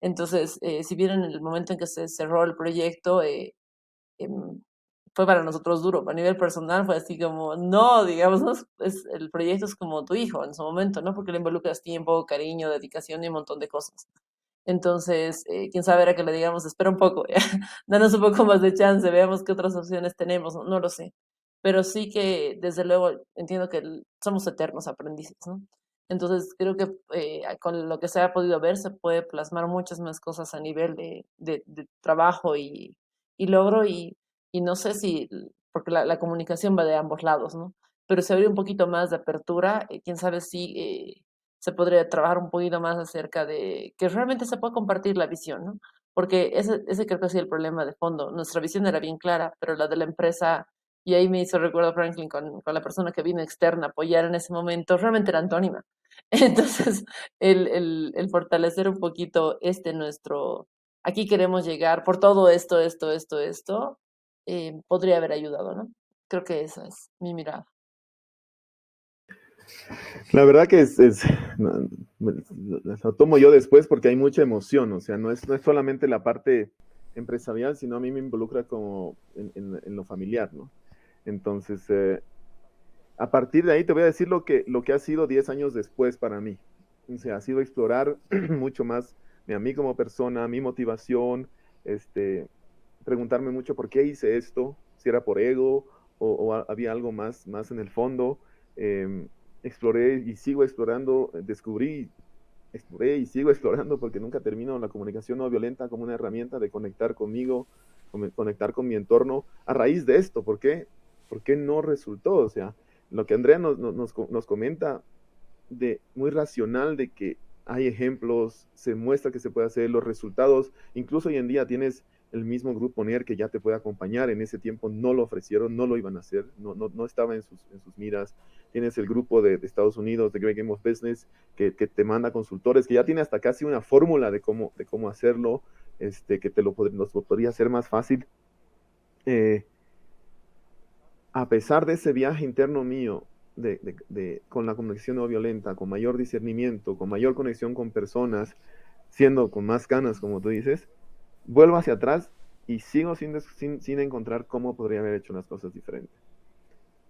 Entonces, si bien en el momento en que se cerró el proyecto, em, fue para nosotros duro. A nivel personal fue así como, no, digamos, ¿no? El proyecto es como tu hijo en su momento, ¿no? Porque le involucras tiempo, cariño, dedicación y un montón de cosas. Entonces, quién sabe era que le digamos, espera un poco, ya, danos un poco más de chance, veamos qué otras opciones tenemos, no, no lo sé. Pero sí que, desde luego, entiendo que somos eternos aprendices, ¿no? Entonces, creo que con lo que se ha podido ver, se puede plasmar muchas más cosas a nivel de trabajo y logro, y no sé si, porque la comunicación va de ambos lados, ¿no? Pero si habría un poquito más de apertura, quién sabe si se podría trabajar un poquito más acerca de que realmente se pueda compartir la visión, ¿no? Porque ese creo que ha sido el problema de fondo. Nuestra visión era bien clara, pero la de la empresa, y ahí me hizo recuerdo Franklin con la persona que vino externa a apoyar en ese momento, realmente era antónima. Entonces, el fortalecer un poquito nuestro, aquí queremos llegar por todo esto, podría haber ayudado, ¿no? Creo que esa es mi mirada. La verdad que no, lo tomo yo después porque hay mucha emoción, o sea, no es solamente la parte empresarial, sino a mí me involucra como en lo familiar, ¿no? Entonces, a partir de ahí te voy a decir lo que ha sido 10 años después para mí. O sea, ha sido explorar mucho más a mí como persona, mi motivación, preguntarme mucho por qué hice esto, si era por ego o había algo más en el fondo. Eh, Exploré y sigo explorando, exploré y sigo explorando porque nunca termino la comunicación no violenta como una herramienta de conectar conmigo, conectar con mi entorno a raíz de esto. ¿Por qué? ¿Por qué no resultó? O sea, lo que Andrea nos comenta de muy racional de que hay ejemplos, se muestra que se puede hacer los resultados, incluso hoy en día tienes el mismo grupo NER que ya te puede acompañar, en ese tiempo no lo ofrecieron, no lo iban a hacer, no estaba en sus miras, tienes el grupo de Estados Unidos, de Great Game of Business, que te manda consultores, que ya tiene hasta casi una fórmula de cómo hacerlo, que nos lo podría hacer más fácil. A pesar de ese viaje interno mío, con la comunicación no violenta, con mayor discernimiento, con mayor conexión con personas, siendo con más ganas, como tú dices, vuelvo hacia atrás y sigo sin encontrar cómo podría haber hecho las cosas diferentes.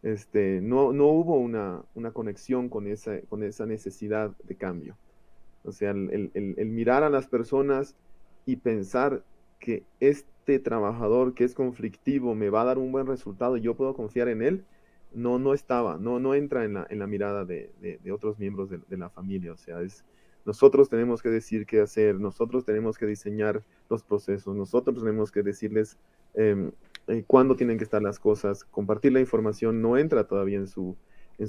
No hubo una conexión con esa necesidad de cambio. O sea, el mirar a las personas y pensar que este trabajador que es conflictivo me va a dar un buen resultado y yo puedo confiar en él, no entra en la mirada de otros miembros de la familia. O sea, nosotros tenemos que decir qué hacer, nosotros tenemos que diseñar los procesos, nosotros tenemos que decirles cuándo tienen que estar las cosas, compartir la información no entra todavía en su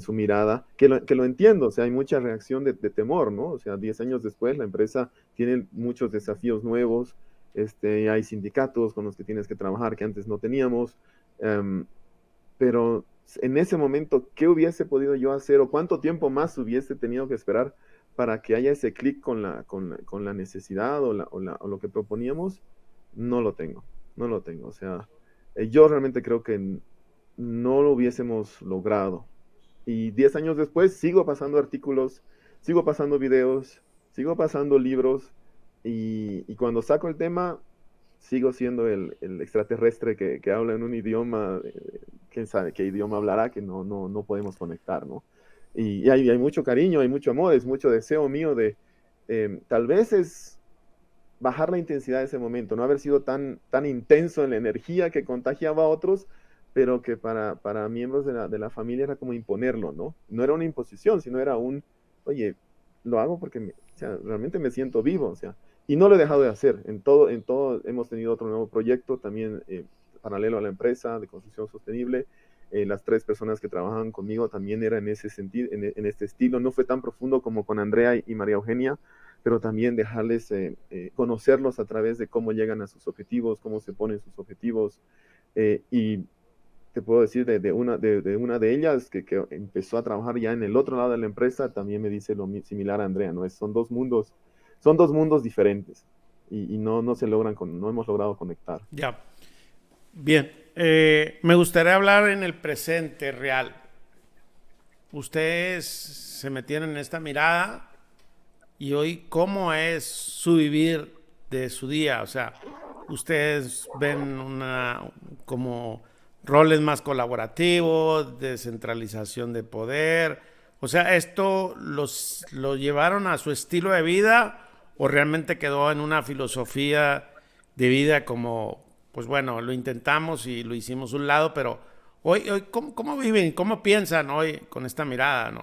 mirada, que lo entiendo. O sea, hay mucha reacción de temor, ¿no? O sea, 10 años después la empresa tiene muchos desafíos nuevos, hay sindicatos con los que tienes que trabajar que antes no teníamos, pero en ese momento, ¿qué hubiese podido yo hacer o cuánto tiempo más hubiese tenido que esperar para que haya ese clic con la necesidad o lo que proponíamos? No lo tengo, no lo tengo. O sea, yo realmente creo que no lo hubiésemos logrado. Y 10 años después sigo pasando artículos, sigo pasando videos, sigo pasando libros y cuando saco el tema sigo siendo el extraterrestre que habla en un idioma, quién sabe qué idioma hablará, que no podemos conectar, ¿no? Y hay mucho cariño, hay mucho amor, es mucho deseo mío de, tal vez es bajar la intensidad de ese momento, no haber sido tan intenso en la energía que contagiaba a otros, pero que para miembros de la familia era como imponerlo, ¿no? No era una imposición, sino era oye, lo hago porque o sea, realmente me siento vivo, o sea, y no lo he dejado de hacer. En todo hemos tenido otro nuevo proyecto también paralelo a la empresa de construcción sostenible. Las 3 personas que trabajan conmigo también eran en ese sentido, en este estilo. No fue tan profundo como con Andrea y María Eugenia, pero también dejarles conocerlos a través de cómo llegan a sus objetivos, cómo se ponen sus objetivos. Y te puedo decir de una de ellas que empezó a trabajar ya en el otro lado de la empresa, también me dice lo similar a Andrea, ¿no? Son dos mundos diferentes y no se logran, no hemos logrado conectar. Ya, bien. Me gustaría hablar en el presente real. Ustedes se metieron en esta mirada y hoy, ¿cómo es su vivir de su día? O sea, ustedes ven como roles más colaborativos, descentralización de poder. O sea, ¿esto lo llevaron a su estilo de vida o realmente quedó en una filosofía de vida como, pues bueno, lo intentamos y lo hicimos a un lado, pero hoy ¿cómo viven? ¿Cómo piensan hoy con esta mirada, no?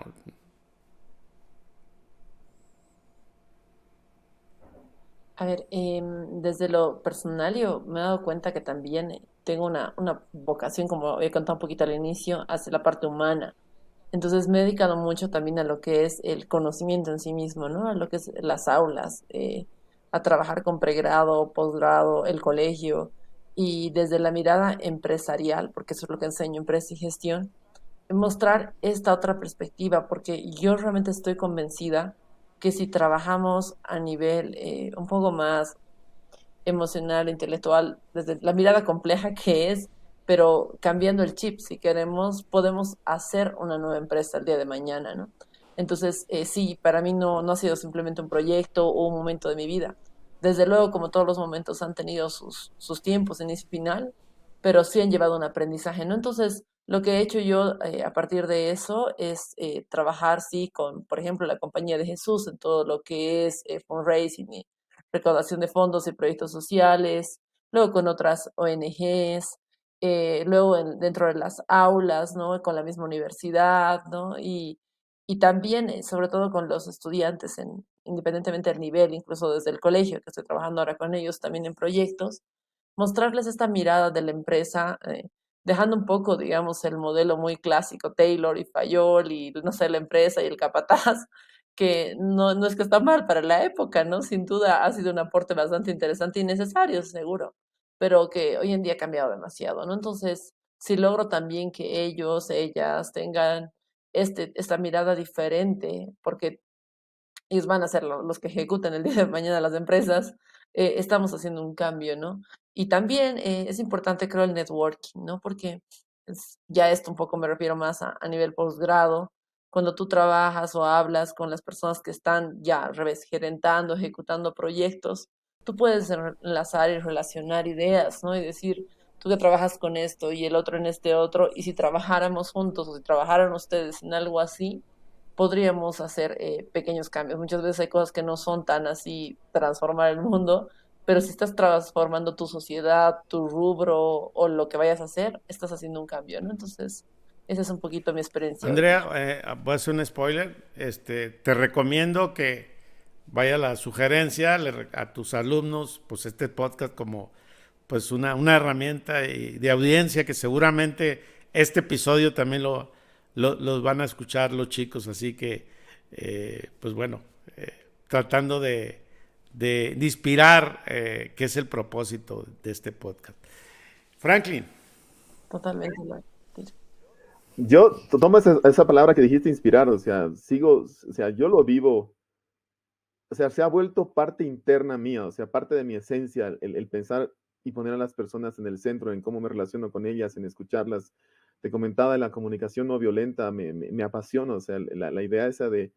A ver, desde lo personal yo me he dado cuenta que también tengo una vocación, como había contado un poquito al inicio, hacia la parte humana. Entonces me he dedicado mucho también a lo que es el conocimiento en sí mismo, ¿no? A lo que es las aulas, a trabajar con pregrado, posgrado, el colegio y desde la mirada empresarial, porque eso es lo que enseño, empresa y gestión, mostrar esta otra perspectiva, porque yo realmente estoy convencida que si trabajamos a nivel un poco más emocional, intelectual, desde la mirada compleja que es, pero cambiando el chip, si queremos, podemos hacer una nueva empresa el día de mañana, ¿no? Entonces, sí, para mí no ha sido simplemente un proyecto o un momento de mi vida. Desde luego, como todos los momentos han tenido sus tiempos, inicio y final, pero sí han llevado un aprendizaje, ¿no? Entonces, lo que he hecho yo a partir de eso es trabajar, sí, con, por ejemplo, la Compañía de Jesús en todo lo que es fundraising y recaudación de fondos y proyectos sociales, luego con otras ONGs, luego dentro de las aulas, ¿no? Con la misma universidad, ¿no? Y también, sobre todo con los estudiantes, independientemente del nivel, incluso desde el colegio, que estoy trabajando ahora con ellos también en proyectos, mostrarles esta mirada de la empresa, dejando un poco, digamos, el modelo muy clásico, Taylor y Fayol y, no sé, la empresa y el capataz, que no es que está mal para la época, ¿no? Sin duda ha sido un aporte bastante interesante y necesario, seguro, pero que hoy en día ha cambiado demasiado, ¿no? Entonces, si logro también que ellos, ellas tengan esta mirada diferente, porque ellos van a ser los que ejecuten el día de mañana las empresas, estamos haciendo un cambio, ¿no? Y también es importante, creo, el networking, ¿no? Porque ya esto un poco me refiero más a nivel posgrado, cuando tú trabajas o hablas con las personas que están ya, al revés, gerentando, ejecutando proyectos, tú puedes enlazar y relacionar ideas, ¿no? Y decir, tú que trabajas con esto y el otro en este otro, y si trabajáramos juntos o si trabajaran ustedes en algo así, podríamos hacer pequeños cambios. Muchas veces hay cosas que no son tan así transformar el mundo, pero si estás transformando tu sociedad, tu rubro o lo que vayas a hacer, estás haciendo un cambio, ¿no? Entonces, esa es un poquito mi experiencia hoy. Andrea, voy a hacer un spoiler. Te recomiendo que vaya la sugerencia a tus alumnos, pues este podcast como pues una herramienta de audiencia que seguramente este episodio también los van a escuchar los chicos, así que pues bueno, tratando de inspirar qué es el propósito de este podcast. Franklin, Totalmente. Yo tomo esa palabra que dijiste, inspirar, o sea, yo lo vivo, o sea, se ha vuelto parte interna mía, o sea, parte de mi esencia, el pensar y poner a las personas en el centro, en cómo me relaciono con ellas, en escucharlas. Te comentaba de la comunicación no violenta, me apasiona, o sea, la idea esa de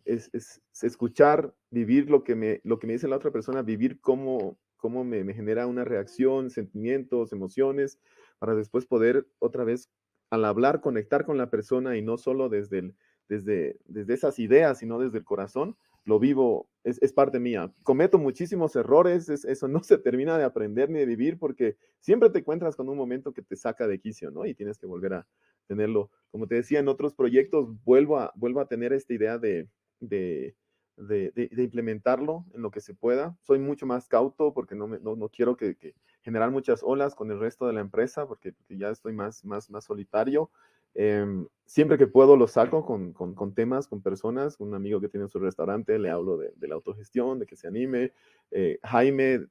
es escuchar, vivir lo que me dice la otra persona, vivir cómo me genera una reacción, sentimientos, emociones, para después poder otra vez, al hablar, conectar con la persona y no solo desde esas ideas, sino desde el corazón, lo vivo, es parte mía. Cometo muchísimos errores, eso no se termina de aprender ni de vivir porque siempre te encuentras con un momento que te saca de quicio, ¿no? Y tienes que volver a tenerlo. Como te decía, en otros proyectos vuelvo a tener esta idea de, de implementarlo en lo que se pueda. Soy mucho más cauto porque no quiero que generar muchas olas con el resto de la empresa porque ya estoy más solitario. Siempre que puedo lo saco con temas, con personas. Un amigo que tiene su restaurante, le hablo de la autogestión, de que se anime. Jaime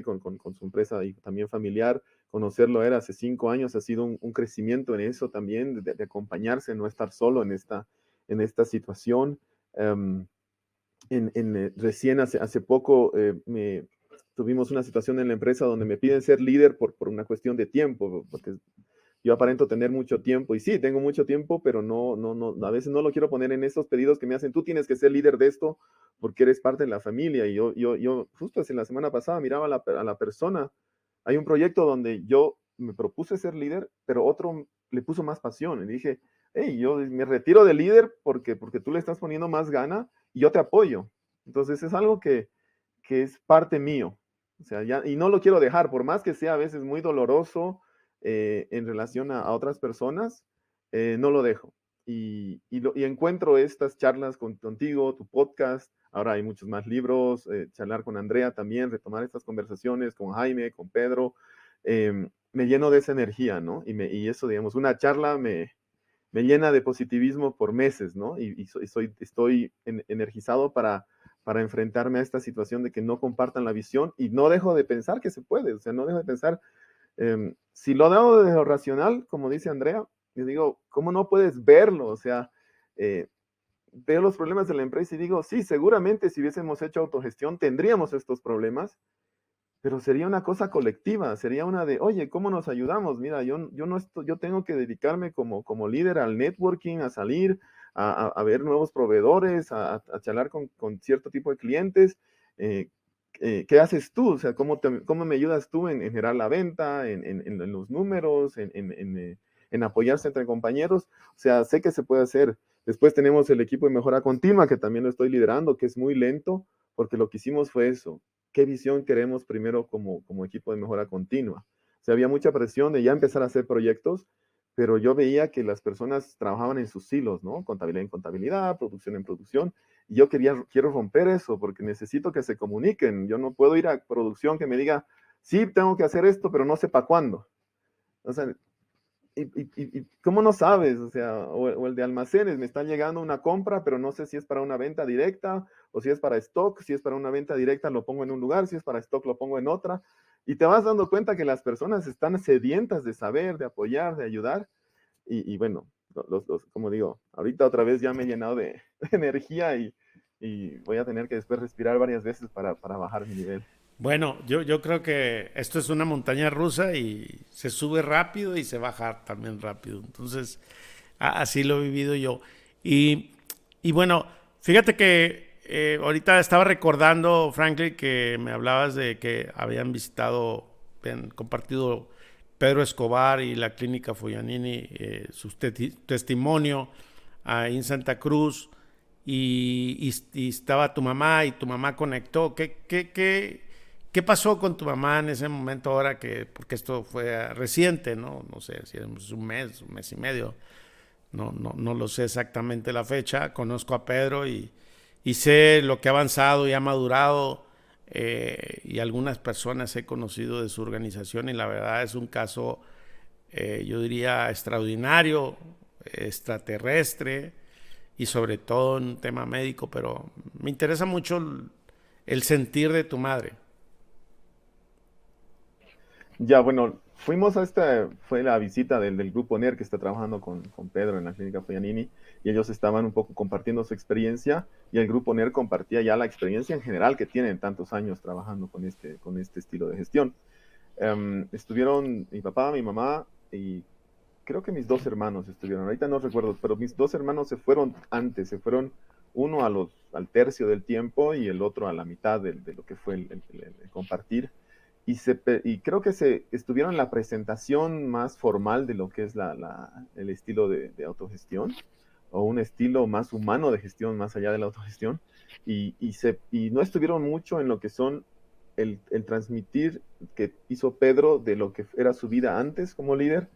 con su empresa y también familiar, conocerlo era hace 5 años, ha sido un crecimiento en eso también, de acompañarse, no estar solo en esta situación. Um, Recién hace poco tuvimos una situación en la empresa donde me piden ser líder por una cuestión de tiempo, porque yo aparento tener mucho tiempo, y sí, tengo mucho tiempo, pero a veces no lo quiero poner en esos pedidos que me hacen, tú tienes que ser líder de esto porque eres parte de la familia, y yo justo en la semana pasada miraba a la persona, hay un proyecto donde yo me propuse ser líder, pero otro le puso más pasión, y dije, hey, yo me retiro de líder porque tú le estás poniendo más gana, y yo te apoyo. Entonces es algo que es parte mío, o sea, y no lo quiero dejar, por más que sea a veces muy doloroso, en relación a otras personas, no lo dejo. Y encuentro estas charlas contigo, tu podcast, ahora hay muchos más libros, charlar con Andrea también, retomar estas conversaciones con Jaime, con Pedro, me lleno de esa energía, ¿no? Y eso, digamos, una charla me llena de positivismo por meses, ¿no? Y estoy energizado para enfrentarme a esta situación de que no compartan la visión, y no dejo de pensar que se puede, o sea, no dejo de pensar, si lo damos desde lo racional, como dice Andrea, yo digo, ¿cómo no puedes verlo? O sea, veo los problemas de la empresa y digo, sí, seguramente si hubiésemos hecho autogestión tendríamos estos problemas, pero sería una cosa colectiva, sería una de, oye, ¿cómo nos ayudamos? Mira, yo tengo que dedicarme como líder al networking, a salir, a ver nuevos proveedores, a charlar con cierto tipo de clientes. ¿qué haces tú? O sea, ¿cómo me ayudas tú en generar la venta, en los números, en apoyarse entre compañeros? O sea, sé que se puede hacer. Después tenemos el equipo de mejora continua, que también lo estoy liderando, que es muy lento, porque lo que hicimos fue eso. ¿Qué visión queremos primero como equipo de mejora continua? O sea, había mucha presión de ya empezar a hacer proyectos, pero yo veía que las personas trabajaban en sus silos, ¿no? Contabilidad en contabilidad, producción en producción, y yo quiero romper eso porque necesito que se comuniquen. Yo no puedo ir a producción que me diga, sí, tengo que hacer esto, pero no sé para cuándo. O sea, y ¿cómo no sabes? O sea, o el de almacenes, me está llegando una compra, pero no sé si es para una venta directa o si es para stock. Si es para una venta directa, lo pongo en un lugar, si es para stock, lo pongo en otra. Y te vas dando cuenta que las personas están sedientas de saber, de apoyar, de ayudar. Y bueno, como digo, ahorita otra vez ya me he llenado de energía y voy a tener que después respirar varias veces para bajar mi nivel. Bueno, yo creo que esto es una montaña rusa y se sube rápido y se baja también rápido. Entonces, así lo he vivido yo. Y, y bueno, fíjate que ahorita estaba recordando, Franklin, que me hablabas de que habían visitado, habían compartido Pedro Escobar y la clínica Foyanini, testimonio ahí en Santa Cruz. Y estaba tu mamá y tu mamá conectó. ¿Qué pasó con tu mamá en ese momento ahora que, porque esto fue reciente, ¿no? No sé si es un mes y medio, no lo sé exactamente la fecha, conozco a Pedro y sé lo que ha avanzado y ha madurado y algunas personas he conocido de su organización y la verdad es un caso, yo diría, extraordinario, extraterrestre y sobre todo en un tema médico, pero me interesa mucho el sentir de tu madre. Ya, bueno, fuimos a fue la visita del grupo NER que está trabajando con Pedro en la clínica Foyanini y ellos estaban un poco compartiendo su experiencia y el grupo NER compartía ya la experiencia en general que tienen tantos años trabajando con este estilo de gestión. Estuvieron mi papá, mi mamá y creo que mis dos hermanos estuvieron, ahorita no recuerdo, pero mis dos hermanos se fueron antes, se fueron uno al tercio del tiempo y el otro a la mitad de lo que fue el compartir y creo que se estuvieron en la presentación más formal de lo que es el estilo de autogestión o un estilo más humano de gestión más allá de la autogestión y no estuvieron mucho en lo que son el transmitir que hizo Pedro de lo que era su vida antes como líder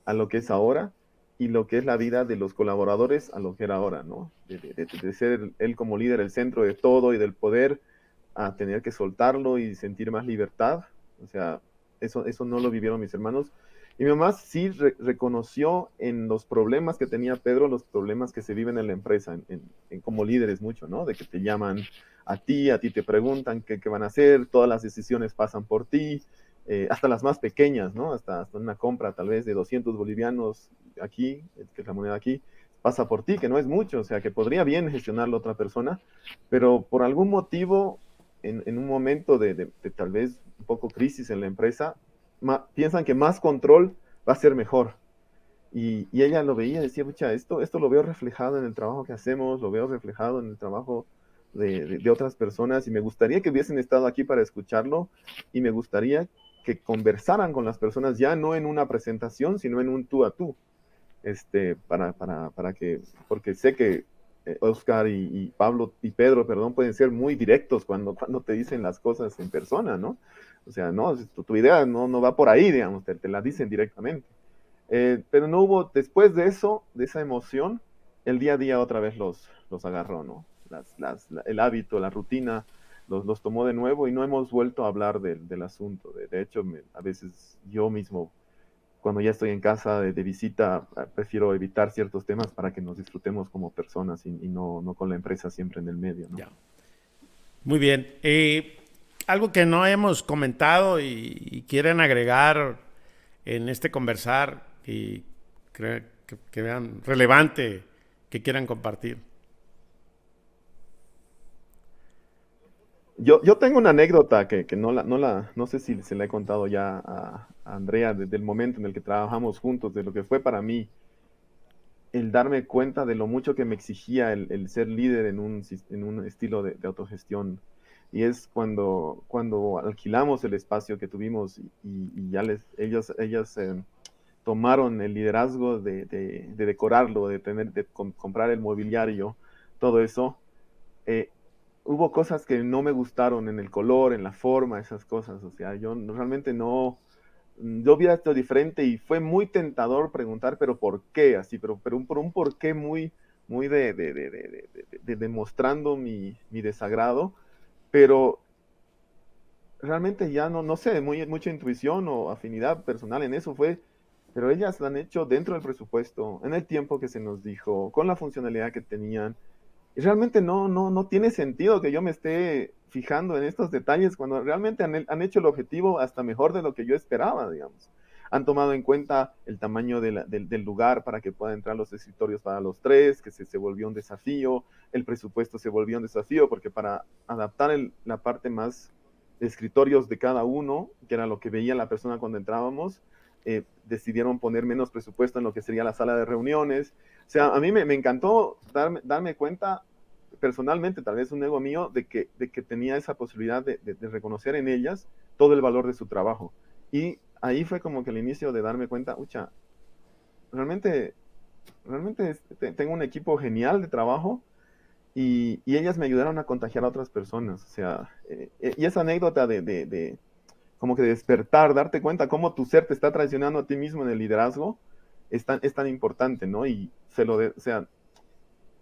a lo que es ahora y lo que es la vida de los colaboradores a lo que era ahora, ¿no? De ser él como líder el centro de todo y del poder a tener que soltarlo y sentir más libertad. O sea, eso no lo vivieron mis hermanos. Y mi mamá sí reconoció en los problemas que tenía Pedro, los problemas que se viven en la empresa, como líderes mucho, ¿no? De que te llaman a ti te preguntan qué van a hacer, todas las decisiones pasan por ti, hasta las más pequeñas, ¿no? Hasta una compra tal vez de 200 bolivianos aquí, que es la moneda aquí, pasa por ti, que no es mucho, o sea, que podría bien gestionarlo otra persona, pero por algún motivo en un momento de tal vez un poco crisis en la empresa, piensan que más control va a ser mejor. Y ella lo veía, decía, pucha, esto lo veo reflejado en el trabajo que hacemos, lo veo reflejado en el trabajo de otras personas y me gustaría que hubiesen estado aquí para escucharlo y me gustaría que conversaran con las personas ya no en una presentación, sino en un tú a tú, para que, porque sé que Oscar y Pablo y Pedro, perdón, pueden ser muy directos cuando te dicen las cosas en persona, ¿no? O sea, no, tu idea no va por ahí, digamos, te la dicen directamente. Pero no hubo, después de eso, de esa emoción, el día a día otra vez los agarró, ¿no? El hábito, la rutina, los tomó de nuevo y no hemos vuelto a hablar del asunto. De hecho, a veces yo mismo cuando ya estoy en casa de visita, prefiero evitar ciertos temas para que nos disfrutemos como personas y no con la empresa siempre en el medio, ¿no? Ya. Muy bien. Algo que no hemos comentado y quieren agregar en este conversar y que vean relevante, que quieran compartir. Yo tengo una anécdota que no sé si se la he contado ya a Andrea desde el momento en el que trabajamos juntos, de lo que fue para mí el darme cuenta de lo mucho que me exigía el ser líder en un estilo de autogestión. y es cuando alquilamos el espacio que tuvimos y ya ellas tomaron el liderazgo de decorarlo, comprar el mobiliario, todo eso. eh, Hubo cosas que no me gustaron en el color, en la forma, esas cosas. O sea, realmente no, yo vi esto diferente y fue muy tentador preguntar, pero ¿por qué? Así, por un por qué muy demostrando mi desagrado, pero realmente ya no sé, mucha intuición o afinidad personal en eso fue, pero ellas lo han hecho dentro del presupuesto, en el tiempo que se nos dijo, con la funcionalidad que tenían. Y realmente no tiene sentido que yo me esté fijando en estos detalles cuando realmente han hecho el objetivo hasta mejor de lo que yo esperaba, digamos. Han tomado en cuenta el tamaño del lugar para que puedan entrar los escritorios para los tres, que se volvió un desafío, el presupuesto se volvió un desafío, porque para adaptar la parte más de escritorios de cada uno, que era lo que veía la persona cuando entrábamos, decidieron poner menos presupuesto en lo que sería la sala de reuniones. O sea, a mí me encantó darme cuenta personalmente, tal vez un ego mío, de que tenía esa posibilidad de reconocer en ellas todo el valor de su trabajo. Y ahí fue como que el inicio de darme cuenta, ucha, realmente, realmente tengo un equipo genial de trabajo y ellas me ayudaron a contagiar a otras personas. O sea, y esa anécdota de como que despertar, darte cuenta cómo tu ser te está traicionando a ti mismo en el liderazgo, es tan importante, ¿no? Y o sea,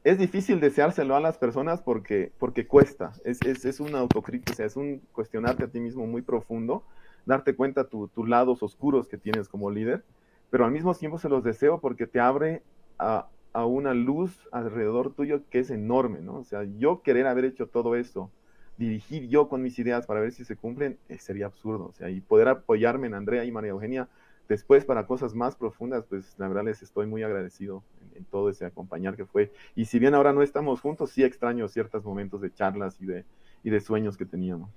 es difícil deseárselo a las personas porque cuesta, es una autocrítica, o sea, es un cuestionarte a ti mismo muy profundo, darte cuenta tus lados oscuros que tienes como líder, pero al mismo tiempo se los deseo porque te abre a una luz alrededor tuyo que es enorme, ¿no? O sea, yo querer haber hecho todo eso, dirigir yo con mis ideas para ver si se cumplen, sería absurdo, o sea, y poder apoyarme en Andrea y María Eugenia después para cosas más profundas, pues la verdad les estoy muy agradecido en todo ese acompañar que fue. Y si bien ahora no estamos juntos, sí extraño ciertos momentos de charlas y de sueños que teníamos.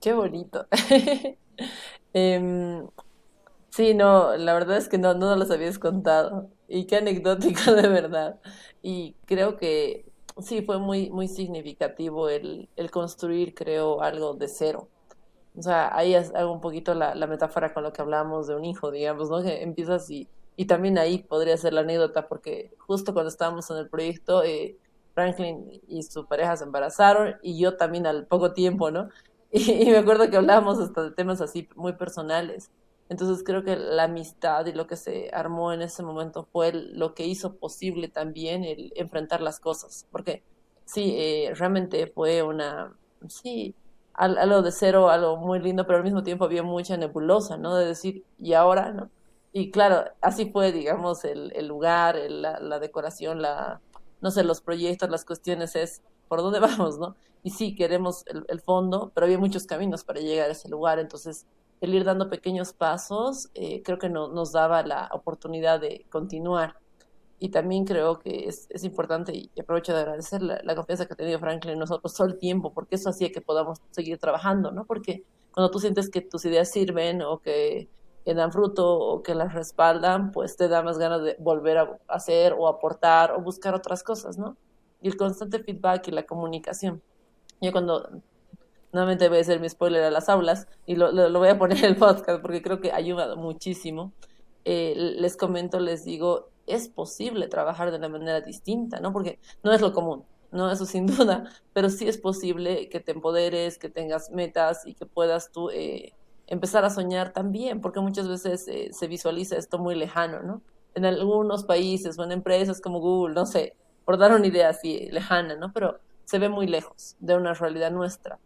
Qué bonito. Em, sí, no, la verdad es que no nos los habías contado. Y qué anecdótico de verdad. Y creo que sí, fue muy significativo el construir, creo, algo de cero. O sea, ahí hago un poquito la metáfora con lo que hablábamos de un hijo, digamos, ¿no? Que empiezas y también ahí podría ser la anécdota, porque justo cuando estábamos en el proyecto, Franklin y su pareja se embarazaron y yo también al poco tiempo, ¿no? Y me acuerdo que hablábamos hasta de temas así muy personales. Entonces creo que la amistad y lo que se armó en ese momento fue lo que hizo posible también el enfrentar las cosas, porque sí, realmente fue sí, algo de cero, algo muy lindo, pero al mismo tiempo había mucha nebulosa, ¿no? De decir, ¿y ahora, no? Y claro, así fue, digamos, el lugar, la decoración, no sé, los proyectos, las cuestiones, es por dónde vamos, ¿no? Y sí, queremos el fondo, pero había muchos caminos para llegar a ese lugar, entonces el ir dando pequeños pasos, creo que nos daba la oportunidad de continuar. Y también creo que es importante y aprovecho de agradecer la confianza que ha tenido Franklin en nosotros todo el tiempo, porque eso hacía que podamos seguir trabajando, ¿no? Porque cuando tú sientes que tus ideas sirven o que dan fruto o que las respaldan, pues te da más ganas de volver a hacer o aportar o buscar otras cosas, ¿no? Y el constante feedback y la comunicación. Yo cuando nuevamente voy a hacer mi spoiler a las aulas y lo voy a poner en el podcast porque creo que ayuda muchísimo. Les comento, les digo, es posible trabajar de una manera distinta, ¿no? Porque no es lo común, ¿no? Eso sin duda, pero sí es posible que te empoderes, que tengas metas y que puedas tú empezar a soñar también, porque muchas veces se visualiza esto muy lejano, ¿no? En algunos países o en empresas como Google, no sé, por dar una idea así lejana, ¿no? Pero se ve muy lejos de una realidad nuestra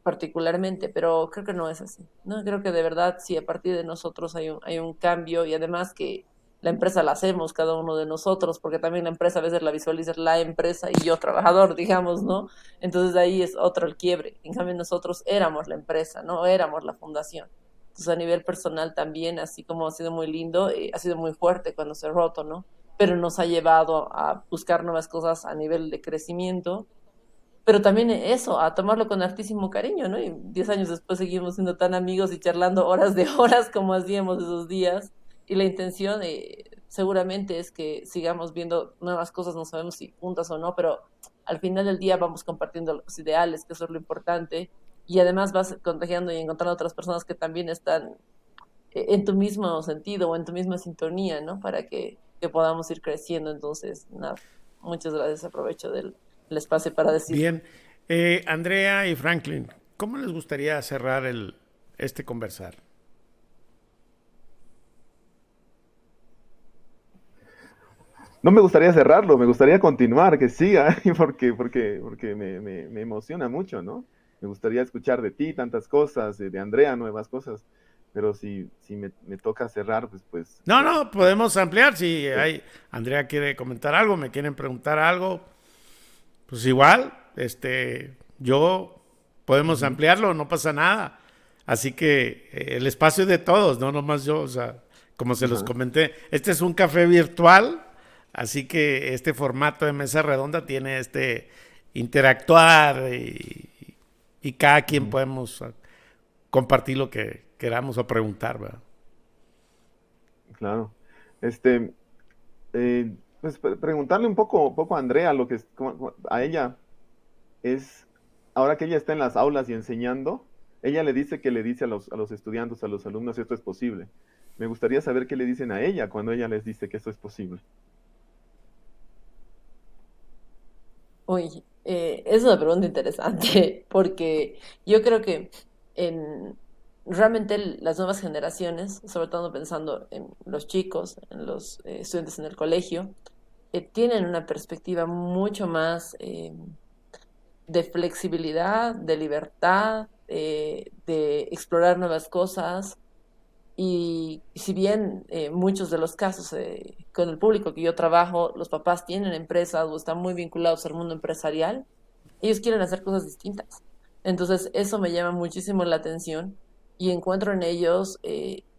particularmente, pero creo que no es así, ¿no? Creo que de verdad sí, a partir de nosotros hay un cambio y además que la empresa la hacemos cada uno de nosotros, porque también la empresa a veces la visualiza la empresa y yo trabajador, digamos, ¿no? Entonces ahí es otro el quiebre. En cambio nosotros éramos la empresa, ¿no? Éramos la fundación. Entonces a nivel personal también, así como ha sido muy lindo, ha sido muy fuerte cuando se ha roto, ¿no? Pero nos ha llevado a buscar nuevas cosas a nivel de crecimiento, pero también eso, a tomarlo con hartísimo cariño, ¿no? Y 10 años después seguimos siendo tan amigos y charlando horas de horas como hacíamos esos días. Y la intención seguramente es que sigamos viendo nuevas cosas, no sabemos si juntas o no, pero al final del día vamos compartiendo los ideales, que eso es lo importante, y además vas contagiando y encontrando otras personas que también están en tu mismo sentido o en tu misma sintonía, ¿no? Para que podamos ir creciendo. Entonces, nada, muchas gracias. Aprovecho el espacio para decir. Bien. Andrea y Franklin, ¿cómo les gustaría cerrar este conversar? No me gustaría cerrarlo, me gustaría continuar, que siga, porque me emociona mucho, ¿no? Me gustaría escuchar de ti tantas cosas, de Andrea nuevas cosas, pero si me toca cerrar, No, no, podemos ampliar. Si pues, hay, Andrea quiere comentar algo, me quieren preguntar algo, pues igual, yo podemos ujú, ampliarlo, no pasa nada. Así que el espacio es de todos, no nomás yo, o sea, como se los ajá, comenté, este es un café virtual, así que este formato de mesa redonda tiene interactuar y cada quien ujú, podemos compartir lo que queramos o preguntar, ¿verdad? claro. Este, preguntarle un poco a Andrea, a ella es, ahora que ella está en las aulas y enseñando, ella le dice que le dice a los estudiantes, a los alumnos, esto es posible. Me gustaría saber qué le dicen a ella cuando ella les dice que esto es posible. Uy, es una pregunta interesante, porque yo creo que en, realmente las nuevas generaciones, sobre todo pensando en los chicos, en los estudiantes en el colegio, tienen una perspectiva mucho más de flexibilidad, de libertad, de explorar nuevas cosas. Y si bien muchos de los casos con el público que yo trabajo, los papás tienen empresas o están muy vinculados al mundo empresarial, ellos quieren hacer cosas distintas. Entonces, eso me llama muchísimo la atención y encuentro en ellos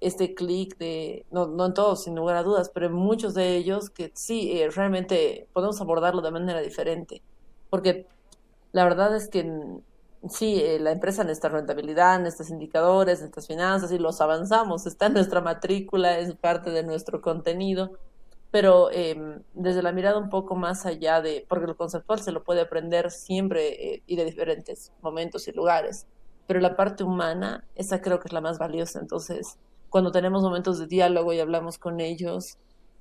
este clic de, no, no en todos, sin lugar a dudas, pero en muchos de ellos que sí, realmente podemos abordarlo de manera diferente. Porque la verdad es que sí, la empresa necesita rentabilidad, necesita indicadores, necesita finanzas y los avanzamos. Está en nuestra matrícula, es parte de nuestro contenido, pero desde la mirada un poco más allá de, porque lo conceptual se lo puede aprender siempre y de diferentes momentos y lugares, pero la parte humana, esa creo que es la más valiosa. Entonces, cuando tenemos momentos de diálogo y hablamos con ellos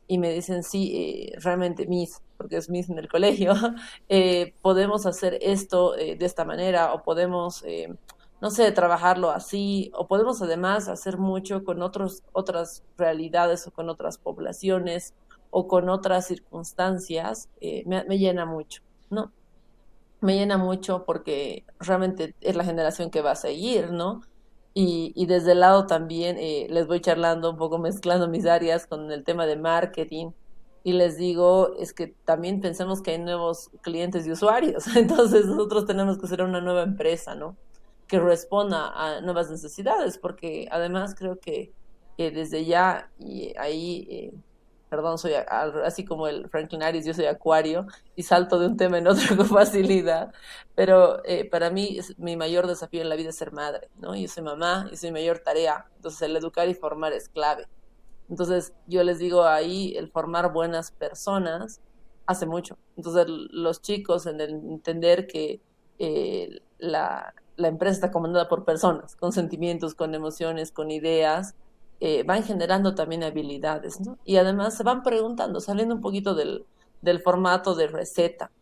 y me dicen, sí, realmente Miss, porque es Miss en el colegio, podemos hacer esto de esta manera o podemos, no sé, trabajarlo así o podemos además hacer mucho con otras realidades o con otras poblaciones o con otras circunstancias, me llena mucho, ¿no? Me llena mucho porque realmente es la generación que va a seguir, ¿no? Y desde el lado también les voy charlando un poco, mezclando mis áreas con el tema de marketing. Y les digo, es que también pensemos que hay nuevos clientes y usuarios. Entonces nosotros tenemos que ser una nueva empresa, ¿no? Que responda a nuevas necesidades, porque además creo que desde ya, y ahí, perdón, soy así como el Franklin Aries, yo soy Acuario, y salto de un tema en otro con facilidad, pero para mí mi mayor desafío en la vida es ser madre, ¿no? Yo soy mamá y es mi mayor tarea, entonces el educar y formar es clave. Entonces yo les digo ahí, el formar buenas personas hace mucho. Entonces los chicos en el entender que la empresa está comandada por personas, con sentimientos, con emociones, con ideas, van generando también habilidades, ¿no? Y además se van preguntando, saliendo un poquito del formato de receta,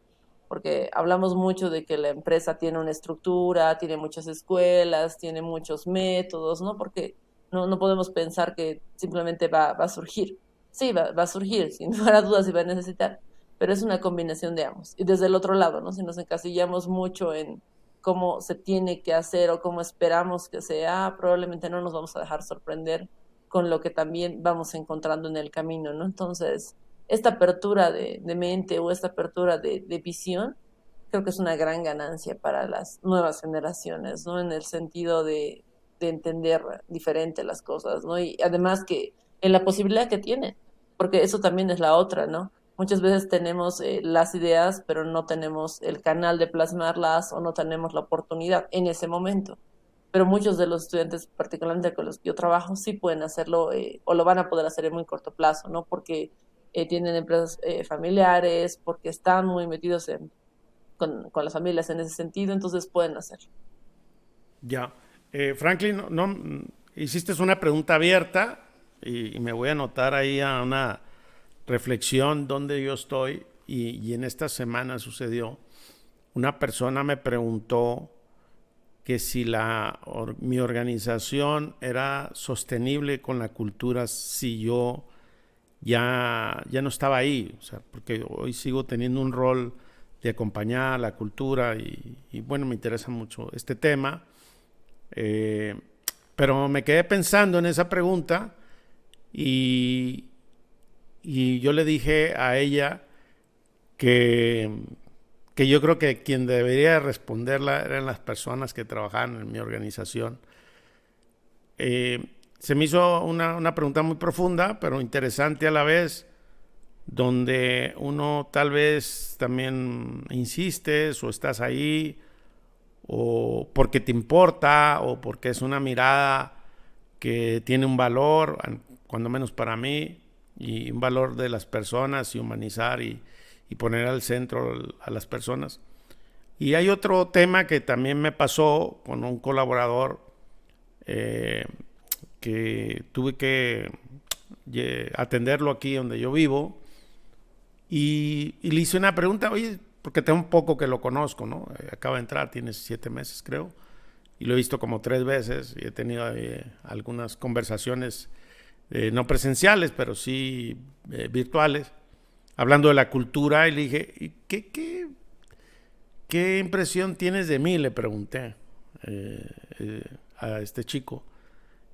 porque hablamos mucho de que la empresa tiene una estructura, tiene muchas escuelas, tiene muchos métodos, ¿no? Porque no podemos pensar que simplemente va a surgir. Sí, va a surgir, sin lugar a dudas, y va a necesitar, pero es una combinación de ambos. Y desde el otro lado, ¿no? Si nos encasillamos mucho en cómo se tiene que hacer o cómo esperamos que sea, probablemente no nos vamos a dejar sorprender con lo que también vamos encontrando en el camino, ¿no? Entonces, esta apertura de mente o esta apertura de visión, creo que es una gran ganancia para las nuevas generaciones, ¿no? En el sentido de entender diferente las cosas, ¿no? Y además que en la posibilidad que tienen, porque eso también es la otra, ¿no? Muchas veces tenemos las ideas, pero no tenemos el canal de plasmarlas o no tenemos la oportunidad en ese momento. pero muchos de los estudiantes, particularmente con los que yo trabajo, sí pueden hacerlo o lo van a poder hacer en muy corto plazo, ¿no? Porque tienen empresas familiares, porque están muy metidos con las familias en ese sentido, entonces pueden hacerlo. Ya. Franklin, hiciste una pregunta abierta y me voy a anotar ahí a una reflexión donde yo estoy y en esta semana sucedió. Una persona me preguntó que si mi organización era sostenible con la cultura si yo ya no estaba ahí, o sea, porque hoy sigo teniendo un rol de acompañar la cultura y bueno, me interesa mucho este tema, eh, pero me quedé pensando en esa pregunta y, y yo le dije a ella que, que yo creo que quien debería responderla eran las personas que trabajaban en mi organización. Se me hizo una pregunta muy profunda, pero interesante a la vez, donde uno tal vez también insistes o estás ahí, o porque te importa, o porque es una mirada que tiene un valor, cuando menos para mí, y un valor de las personas y humanizar y poner al centro a las personas. Y hay otro tema que también me pasó con un colaborador eh, que tuve que atenderlo aquí donde yo vivo y le hice una pregunta, oye, porque tengo un poco que lo conozco, ¿no? Acaba de entrar, tiene 7 meses creo, y lo he visto como 3 veces y he tenido algunas conversaciones no presenciales, pero sí virtuales, hablando de la cultura y le dije, ¿y qué impresión tienes de mí? Le pregunté a este chico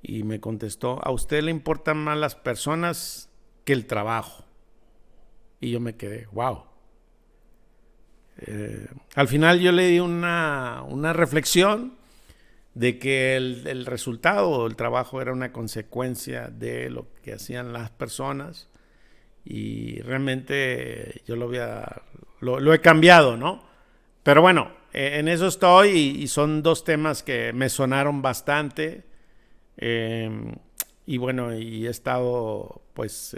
y me contestó, a usted le importan más las personas que el trabajo. Y yo me quedé, wow. Al final yo le di una reflexión de que el resultado del trabajo era una consecuencia de lo que hacían las personas y realmente yo lo he cambiado, ¿no? Pero bueno, en eso estoy y son dos temas que me sonaron bastante. Eh, y bueno, y he estado, pues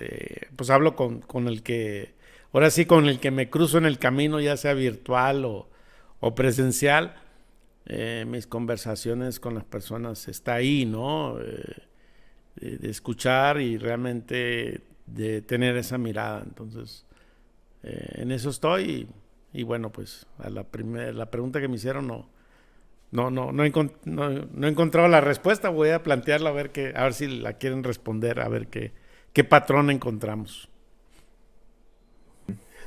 hablo con el que, ahora sí, con el que me cruzo en el camino, ya sea virtual o presencial. Mis conversaciones con las personas está ahí, ¿no? De escuchar y realmente de tener esa mirada. Entonces, en eso estoy y bueno, pues a la pregunta que me hicieron no he encontrado la respuesta. Voy a plantearla a ver si la quieren responder, a ver qué patrón encontramos.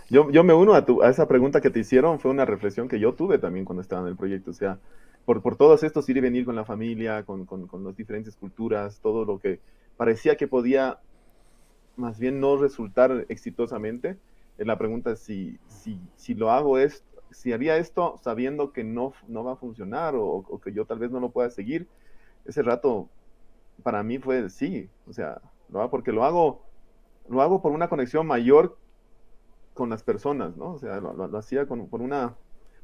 Yo me uno a esa pregunta que te hicieron, fue una reflexión que yo tuve también cuando estaba en el proyecto, o sea, por todos estos ir y venir con la familia, con las diferentes culturas, todo lo que parecía que podía más bien no resultar exitosamente, la pregunta es si lo hago esto, si haría esto sabiendo que no va a funcionar o que yo tal vez no lo pueda seguir, ese rato para mí fue sí, o sea, lo hago porque lo hago por una conexión mayor con las personas, ¿no? O sea, lo hacía por una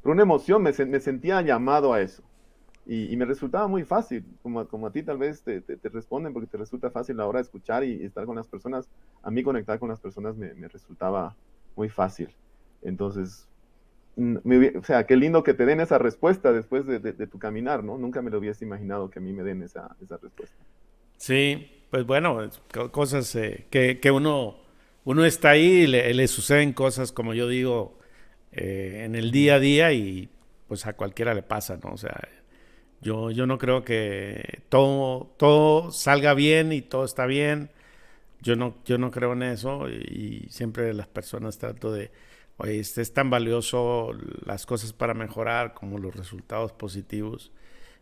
emoción, me sentía llamado a eso. Y me resultaba muy fácil, como a ti tal vez te responden porque te resulta fácil a la hora de escuchar y estar con las personas. A mí conectar con las personas me resultaba muy fácil. Entonces, o sea, qué lindo que te den esa respuesta después de tu caminar, ¿no? Nunca me lo hubiese imaginado que a mí me den esa respuesta. Sí, pues bueno, cosas que uno está ahí y le suceden cosas, como yo digo, en el día a día y pues a cualquiera le pasa, ¿no? O sea, yo no creo que todo salga bien y todo está bien. Yo no creo en eso y siempre las personas trato de, oye, es tan valioso las cosas para mejorar como los resultados positivos,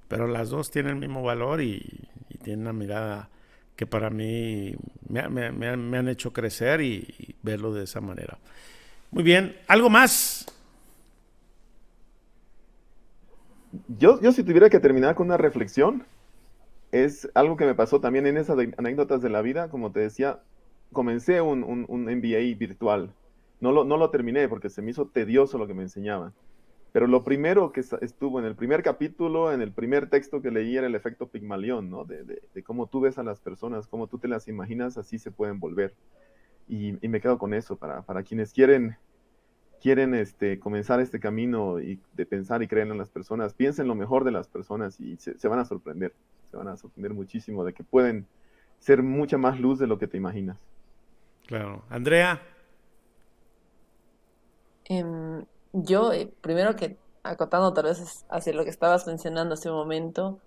pero las dos tienen el mismo valor y tienen una mirada que para mí me han hecho crecer y verlo de esa manera. Muy bien, ¿algo más? Yo si tuviera que terminar con una reflexión, es algo que me pasó también en esas anécdotas de la vida, como te decía, comencé un MBA virtual. No lo terminé porque se me hizo tedioso lo que me enseñaban. Pero lo primero que estuvo en el primer capítulo, en el primer texto que leí, era el efecto Pigmalión, ¿no? De cómo tú ves a las personas, cómo tú te las imaginas, así se pueden volver. Y me quedo con eso, para quienes quieren comenzar este camino de pensar y creer en las personas, piensen lo mejor de las personas y se van a sorprender. Se van a sorprender muchísimo de que pueden ser mucha más luz de lo que te imaginas. Claro. Andrea. Yo, primero que acotando tal vez hacia lo que estabas mencionando hace un momento,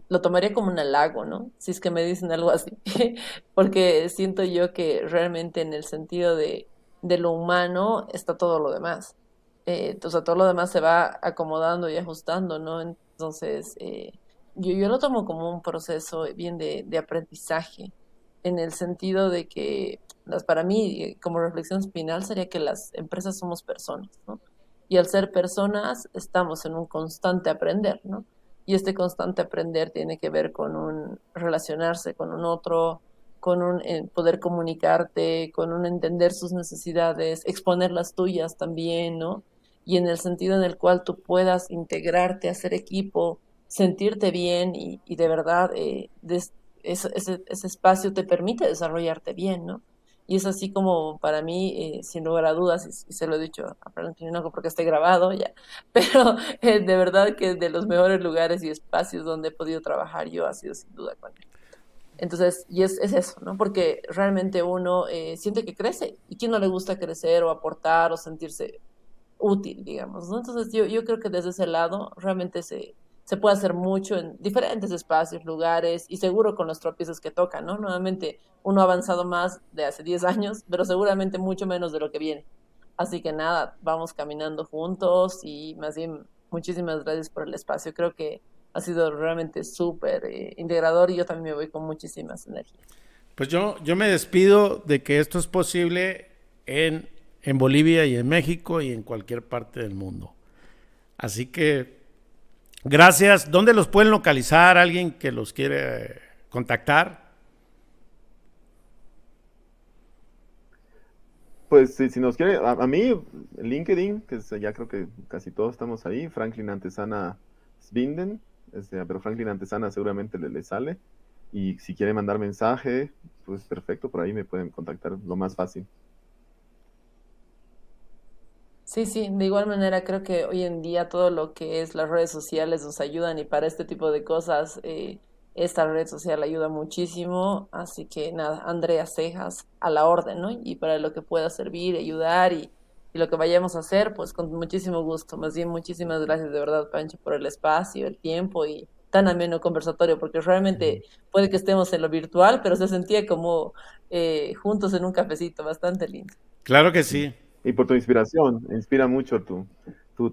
lo tomaría como un halago, ¿no? Si es que me dicen algo así, porque siento yo que realmente en el sentido de lo humano está todo lo demás. O sea, todo lo demás se va acomodando y ajustando, ¿no? Entonces, yo lo tomo como un proceso bien de aprendizaje, en el sentido de que para mí, como reflexión final, sería que las empresas somos personas, ¿no? Y al ser personas, estamos en un constante aprender, ¿no? Y este constante aprender tiene que ver con un relacionarse con un otro, con un poder comunicarte, con un entender sus necesidades, exponer las tuyas también, ¿no? Y en el sentido en el cual tú puedas integrarte, hacer equipo, sentirte bien y de verdad ese espacio te permite desarrollarte bien, ¿no? Y es así como para mí, sin lugar a dudas, y se lo he dicho a Franklin, no porque esté grabado ya, pero de verdad que de los mejores lugares y espacios donde he podido trabajar yo ha sido sin duda con él. Entonces, y es eso, ¿no? Porque realmente uno siente que crece, y quién no le gusta crecer o aportar o sentirse útil, digamos, ¿no? Entonces, yo creo que desde ese lado realmente se puede hacer mucho en diferentes espacios, lugares, y seguro con los tropiezos que tocan, ¿no? Nuevamente, uno ha avanzado más de hace 10 años, pero seguramente mucho menos de lo que viene. Así que nada, vamos caminando juntos y más bien muchísimas gracias por el espacio. Creo que ha sido realmente súper integrador y yo también me voy con muchísimas energías. Pues yo me despido de que esto es posible en Bolivia y en México y en cualquier parte del mundo. Así que gracias. ¿Dónde los pueden localizar? ¿Alguien que los quiere contactar? Pues si nos quiere, a mí, LinkedIn, ya creo que casi todos estamos ahí, Franklin Antezana Svinden, pero Franklin Antezana seguramente le sale. Y si quiere mandar mensaje, pues perfecto, por ahí me pueden contactar lo más fácil. Sí, sí, de igual manera creo que hoy en día todo lo que es las redes sociales nos ayudan y para este tipo de cosas esta red social ayuda muchísimo, así que nada, Andrea Cejas a la orden, ¿no? Y para lo que pueda servir, ayudar y lo que vayamos a hacer, pues con muchísimo gusto. Más bien, muchísimas gracias de verdad, Pancho, por el espacio, el tiempo y tan ameno conversatorio, porque realmente puede que estemos en lo virtual, pero se sentía como juntos en un cafecito, bastante lindo. Claro que sí. Y por tu inspiración, inspira mucho tu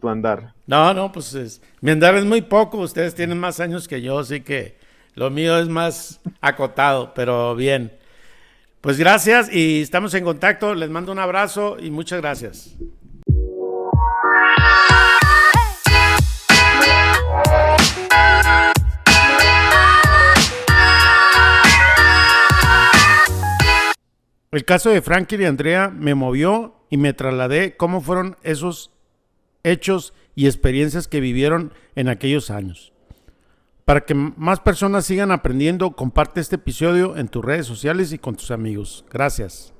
andar. No, pues mi andar es muy poco. Ustedes tienen más años que yo, así que lo mío es más acotado, pero bien. Pues gracias y estamos en contacto. Les mando un abrazo y muchas gracias. El caso de Franklin y Andrea me movió y me trasladé cómo fueron esos hechos y experiencias que vivieron en aquellos años. Para que más personas sigan aprendiendo, comparte este episodio en tus redes sociales y con tus amigos. Gracias.